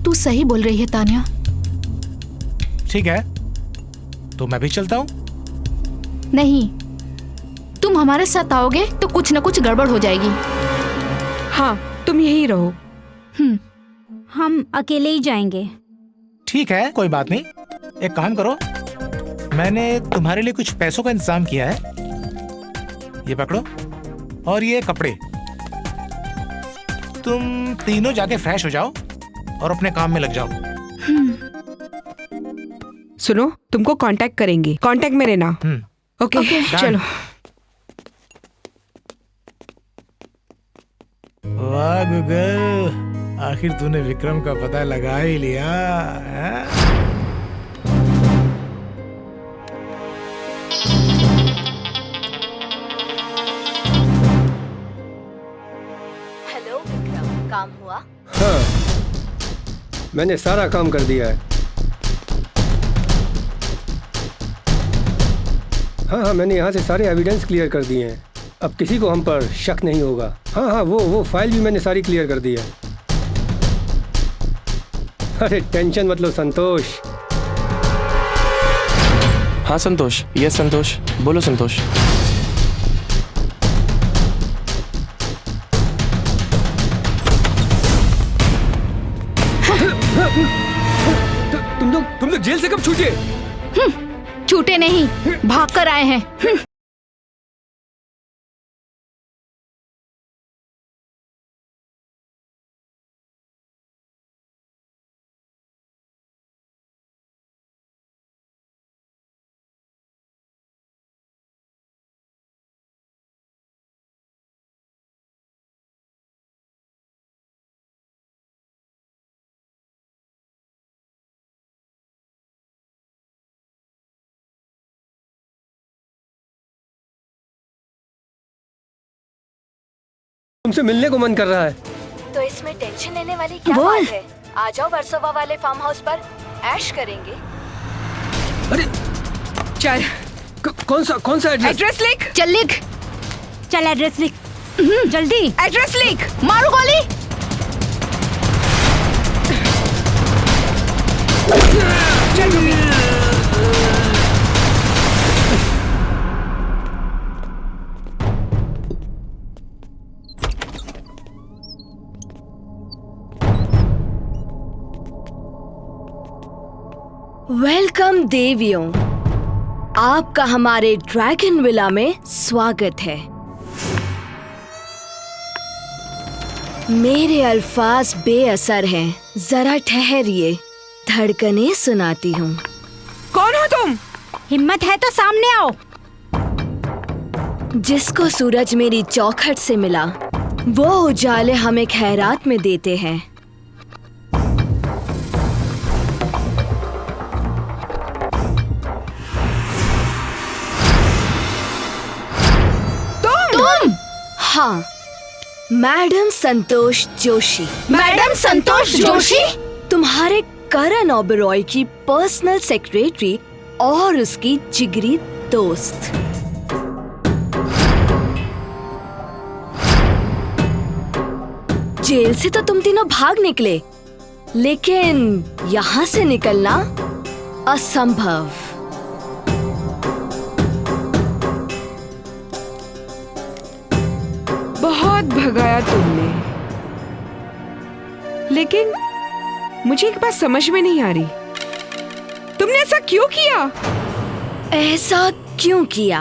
तू सही बोल रही है तानिया। ठीक है, तो मैं भी चलता हूँ। नहीं, तुम हमारे साथ आओगे तो कुछ न कुछ गड़बड़ हो जाएगी। हाँ, तुम यहीं रहो। हम अकेले ही जाएंगे। ठीक है, कोई बात नहीं। एक काम करो, मैंने तुम्हारे लिए कुछ पैसों का इंतजाम किया है। ये पकड़ो और ये कपड़े। तुम तीनों जाके फ्रेश हो जाओ और अपने काम में लग जाओ। सुनो, तुमको कांटेक्ट करेंगे, कांटेक्ट में रहना। ओके, चलो। वाह गूगल, आखिर तूने विक्रम का पता लगा ही लिया है? हेलो विक्रम, काम हुआ? हाँ, मैंने सारा काम कर दिया है। हाँ, मैंने यहाँ से सारे एविडेंस क्लियर कर दिए हैं। अब किसी को हम पर शक नहीं होगा। हाँ, वो फाइल भी मैंने सारी क्लियर कर दी है। अरे टेंशन मत लो संतोष। हाँ संतोष, यस संतोष, बोलो संतोष। तुम लोग जेल से कब छूटे? छूटे नहीं, भाग कर आए हैं। तुमसे मिलने को मन कर रहा है। तो इसमें टेंशन लेने वाली क्या बात है? आ जाओ वर्सोवा वाले फार्म हाउस पर, ऐश करेंगे। अरे चल, कौन सा एड्रेस? एड्रेस लिख। चल लिख। चल एड्रेस लिख, जल्दी एड्रेस लिख। मारो गोली। चल रूबी। वेलकम देवियों, आपका हमारे ड्रैगन विला में स्वागत है। मेरे अल्फाज बेअसर हैं, जरा ठहरिए, धड़कनें सुनाती हूँ। कौन हो तुम? हिम्मत है तो सामने आओ। जिसको सूरज मेरी चौखट से मिला, वो उजाले हमें खैरात में देते हैं। हाँ, मैडम संतोष जोशी। मैडम संतोष जोशी? तुम्हारे करण ओबेरॉय की पर्सनल सेक्रेटरी और उसकी जिगरी दोस्त। जेल से तो तुम तीनों भाग निकले, लेकिन यहाँ से निकलना असंभव। बहुत भगाया तुमने, लेकिन मुझे एक बात समझ में नहीं आ रही, तुमने ऐसा क्यों किया? ऐसा क्यों किया?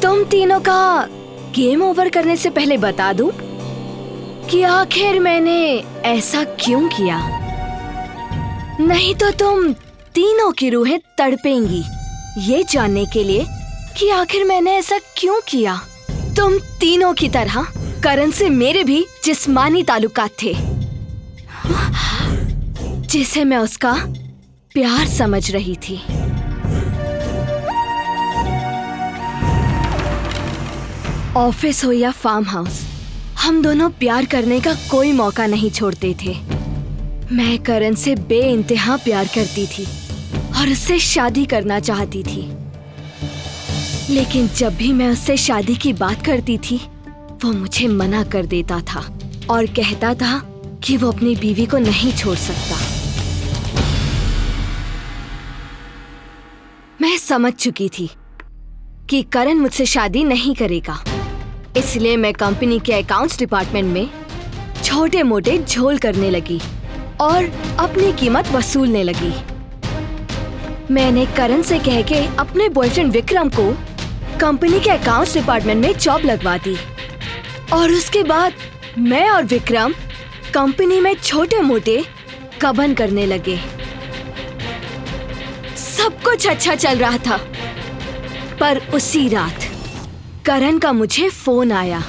तुम तीनों का गेम ओवर करने से पहले बता दूं कि आखिर मैंने ऐसा क्यों किया। नहीं तो तुम तीनों की रूहें तड़पेंगी ये जानने के लिए कि आखिर मैंने ऐसा क्यों किया। तुम तीनों की तरह करण से मेरे भी जिस्मानी ताल्लुकात थे, जिसे मैं उसका प्यार समझ रही थी। ऑफिस हो या फार्म हाउस, हम दोनों प्यार करने का कोई मौका नहीं छोड़ते थे। मैं करण से बेइंतहा प्यार करती थी और उससे शादी करना चाहती थी, लेकिन जब भी मैं उससे शादी की बात करती थी वो मुझे मना कर देता था और कहता था कि वो अपनी बीवी को नहीं छोड़ सकता। मैं समझ चुकी थी कि करण मुझसे शादी नहीं करेगा, इसलिए मैं कंपनी के अकाउंट्स डिपार्टमेंट में छोटे मोटे झोल करने लगी और अपनी कीमत वसूलने लगी। मैंने करण से कह के अपने बॉयफ्रेंड विक्रम को कंपनी के अकाउंट्स डिपार्टमेंट में जॉब लगवा दी और उसके बाद मैं और विक्रम कंपनी में छोटे मोटे कबन करने लगे। सब कुछ अच्छा चल रहा था, पर उसी रात करण का मुझे फोन आया।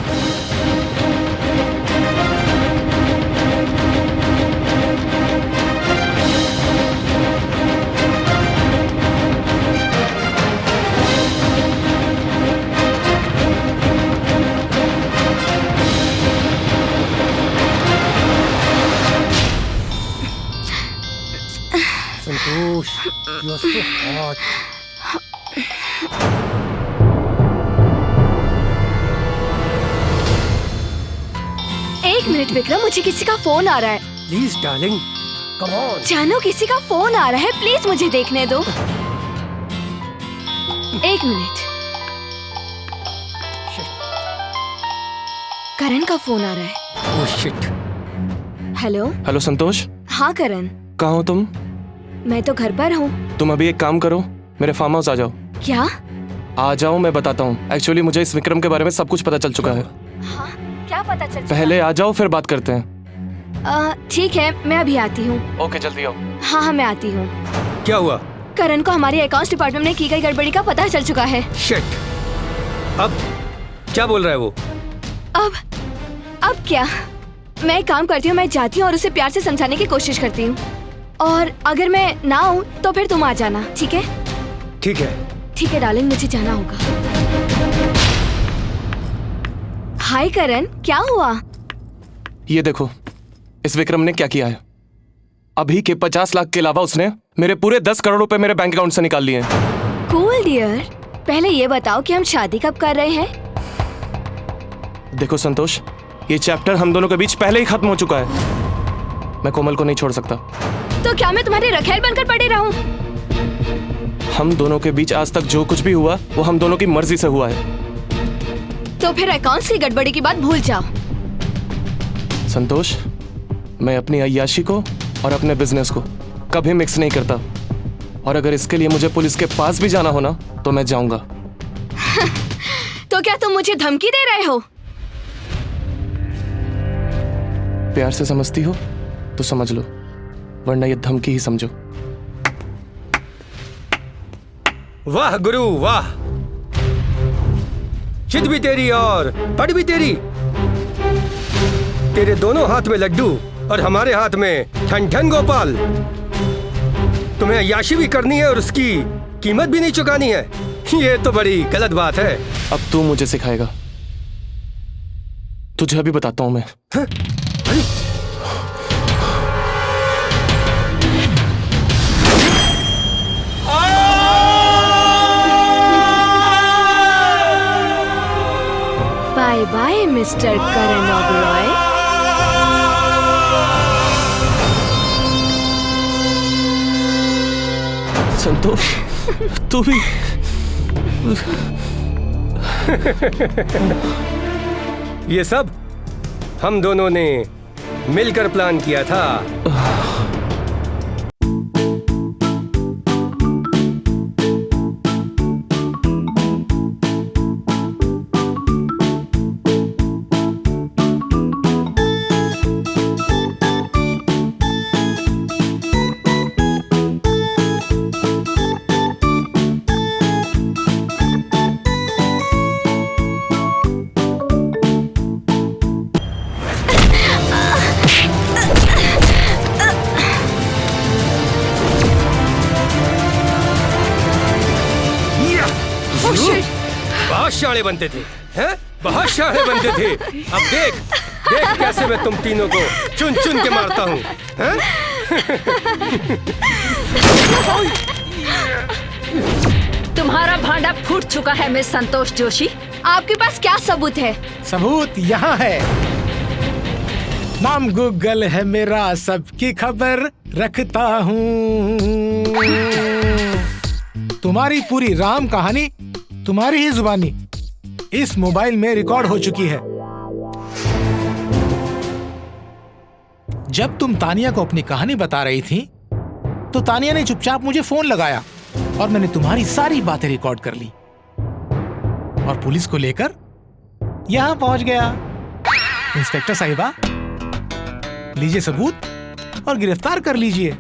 संतोष, you are so hot. एक मिनट विक्रम, मुझे किसी का फोन आ रहा है। Please, darling, come on. जानू, किसी का फोन आ रहा है, प्लीज मुझे देखने दो। एक मिनट। करण का फोन आ रहा है। Oh shit. हेलो। हेलो संतोष। हाँ करण। कहाँ हो तुम? मैं तो घर पर हूँ। तुम अभी एक काम करो, मेरे फार्म हाउस आ जाओ। क्या? आ जाओ, मैं बताता हूँ। एक्चुअली मुझे इस विक्रम के बारे में सब कुछ पता चल चुका है। हाँ, क्या पता चल? पहले आ जाओ, फिर बात करते हैं। ठीक है, मैं अभी आती हूँ। ओके, जल्दी आओ। हाँ, मैं आती हूँ। क्या हुआ? करण को हमारे अकाउंट्स डिपार्टमेंट में की गई गड़बड़ी का पता चल चुका है। शिट। अब क्या बोल रहा है वो? अब क्या? मैं एक काम करती हूँ, मैं जाती हूँ और उसे प्यार से समझाने की कोशिश करती हूँ, और अगर मैं ना आऊँ तो फिर तुम आ जाना, ठीक है? ठीक है। ठीक है डार्लिंग, मुझे जाना होगा। हाय करण, क्या हुआ? ये देखो, इस विक्रम ने क्या किया है। अभी के 50 लाख के अलावा उसने मेरे पूरे 10 करोड़ रुपए मेरे बैंक अकाउंट से निकाल लिए हैं। कूल डियर, पहले ये बताओ कि हम शादी कब कर रहे हैं? देखो संतोष, ये चैप्टर हम दोनों के बीच पहले ही खत्म हो चुका है। मैं कोमल को नहीं छोड़ सकता। तो क्या मैं तुम्हारी रखेल बनकर पड़ी रहूं? हम दोनों के बीच आज तक जो कुछ भी हुआ वो हम दोनों की मर्जी से हुआ है। तो फिर अकाउंट्स की गड़बड़ी की बात भूल जाओ। संतोष, मैं अपनी अय्याशी को और अपने बिजनेस को कभी मिक्स नहीं करता, और अगर इसके लिए मुझे पुलिस के पास भी जाना हो ना तो मैं जाऊंगा। तो क्या तुम मुझे धमकी दे रहे हो? प्यार से समझती हो तो समझ लो, वरना ये धमकी ही समझो। वाह गुरु वाह, चित भी तेरी और पढ़ भी तेरी। तेरे दोनों हाथ में लड्डू और हमारे हाथ में ठन ठन गोपाल। तुम्हें अय्याशी भी करनी है और उसकी कीमत भी नहीं चुकानी है। ये तो बड़ी गलत बात है। अब तू मुझे सिखाएगा तुझे अभी बताता हूँ मैं। बाय बाय मिस्टर करण ओबरॉय। संतोष, तू भी। ये सब हम दोनों ने मिलकर प्लान किया था। बहुत शाणे बनते थे, हैं? बहुत शाणे बनते थे। अब देख देख कैसे मैं तुम तीनों को चुन चुन के मारता हूँ, हैं? तुम्हारा भांडा फूट चुका है मिस संतोष जोशी। आपके पास क्या सबूत है? सबूत यहाँ है। नाम गूगल है मेरा, सबकी खबर रखता हूँ। तुम्हारी पूरी राम कहानी तुम्हारी ही जुबानी इस मोबाइल में रिकॉर्ड हो चुकी है। जब तुम तानिया को अपनी कहानी बता रही थी तो तानिया ने चुपचाप मुझे फोन लगाया और मैंने तुम्हारी सारी बातें रिकॉर्ड कर ली और पुलिस को लेकर यहां पहुंच गया। इंस्पेक्टर साहिबा, लीजिए सबूत और गिरफ्तार कर लीजिए।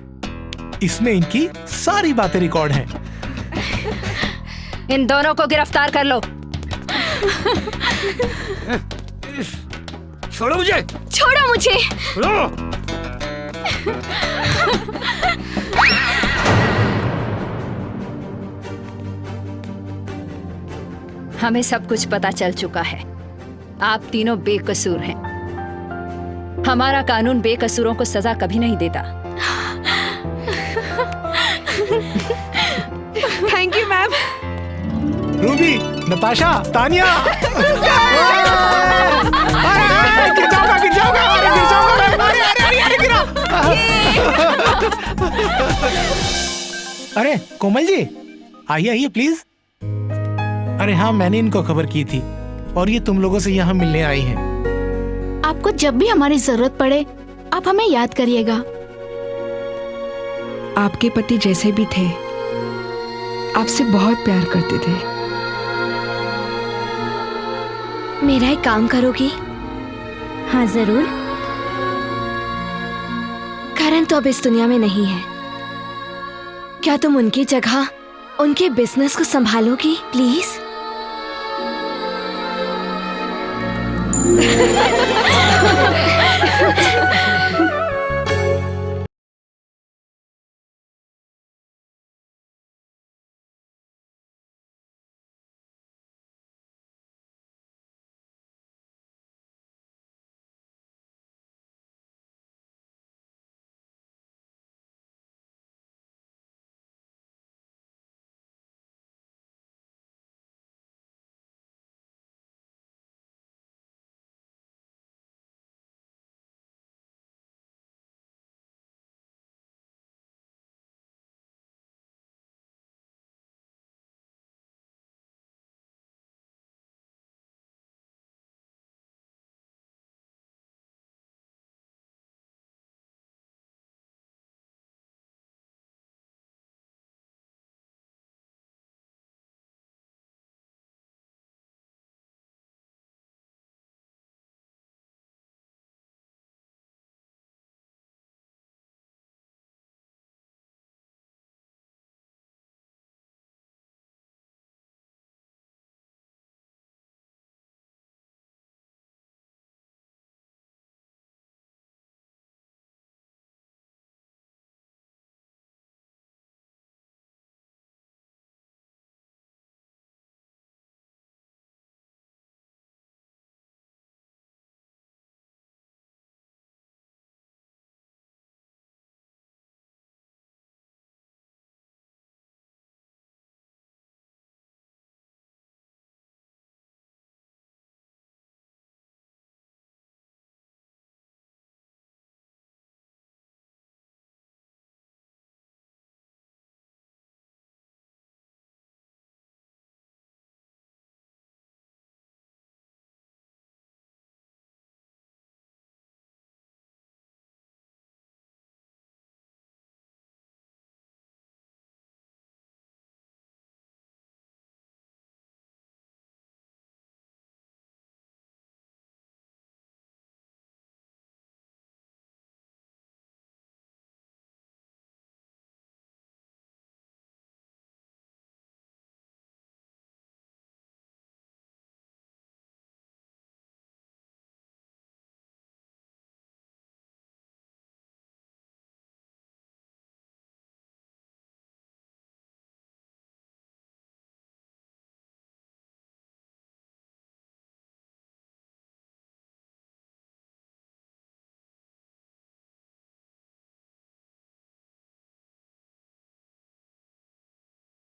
इसमें इनकी सारी बातें रिकॉर्ड हैं। इन दोनों को गिरफ्तार कर लो। छोड़ो मुझे। छोड़ो मुझे। हमें सब कुछ पता चल चुका है। आप तीनों बेकसूर हैं। हमारा कानून बेकसूरों को सजा कभी नहीं देता। Thank you ma'am. Ruby, Natasha, Tania. गिर जाऊंगा, गिर जाऊंगा, अरे गिर जाऊंगा मैं। अरे गिरा। अरे कोमल जी, आइए आइए प्लीज। अरे हाँ, मैंने इनको खबर की थी और ये तुम लोगों से यहाँ मिलने आई हैं। आपको जब भी हमारी जरूरत पड़े आप हमें याद करिएगा। आपके पति जैसे भी थे, आपसे बहुत प्यार करते थे। मेरा एक काम करोगी? हाँ जरूर। करण तो अब इस दुनिया में नहीं है। क्या तुम उनकी जगह उनके बिजनेस को संभालोगी प्लीज?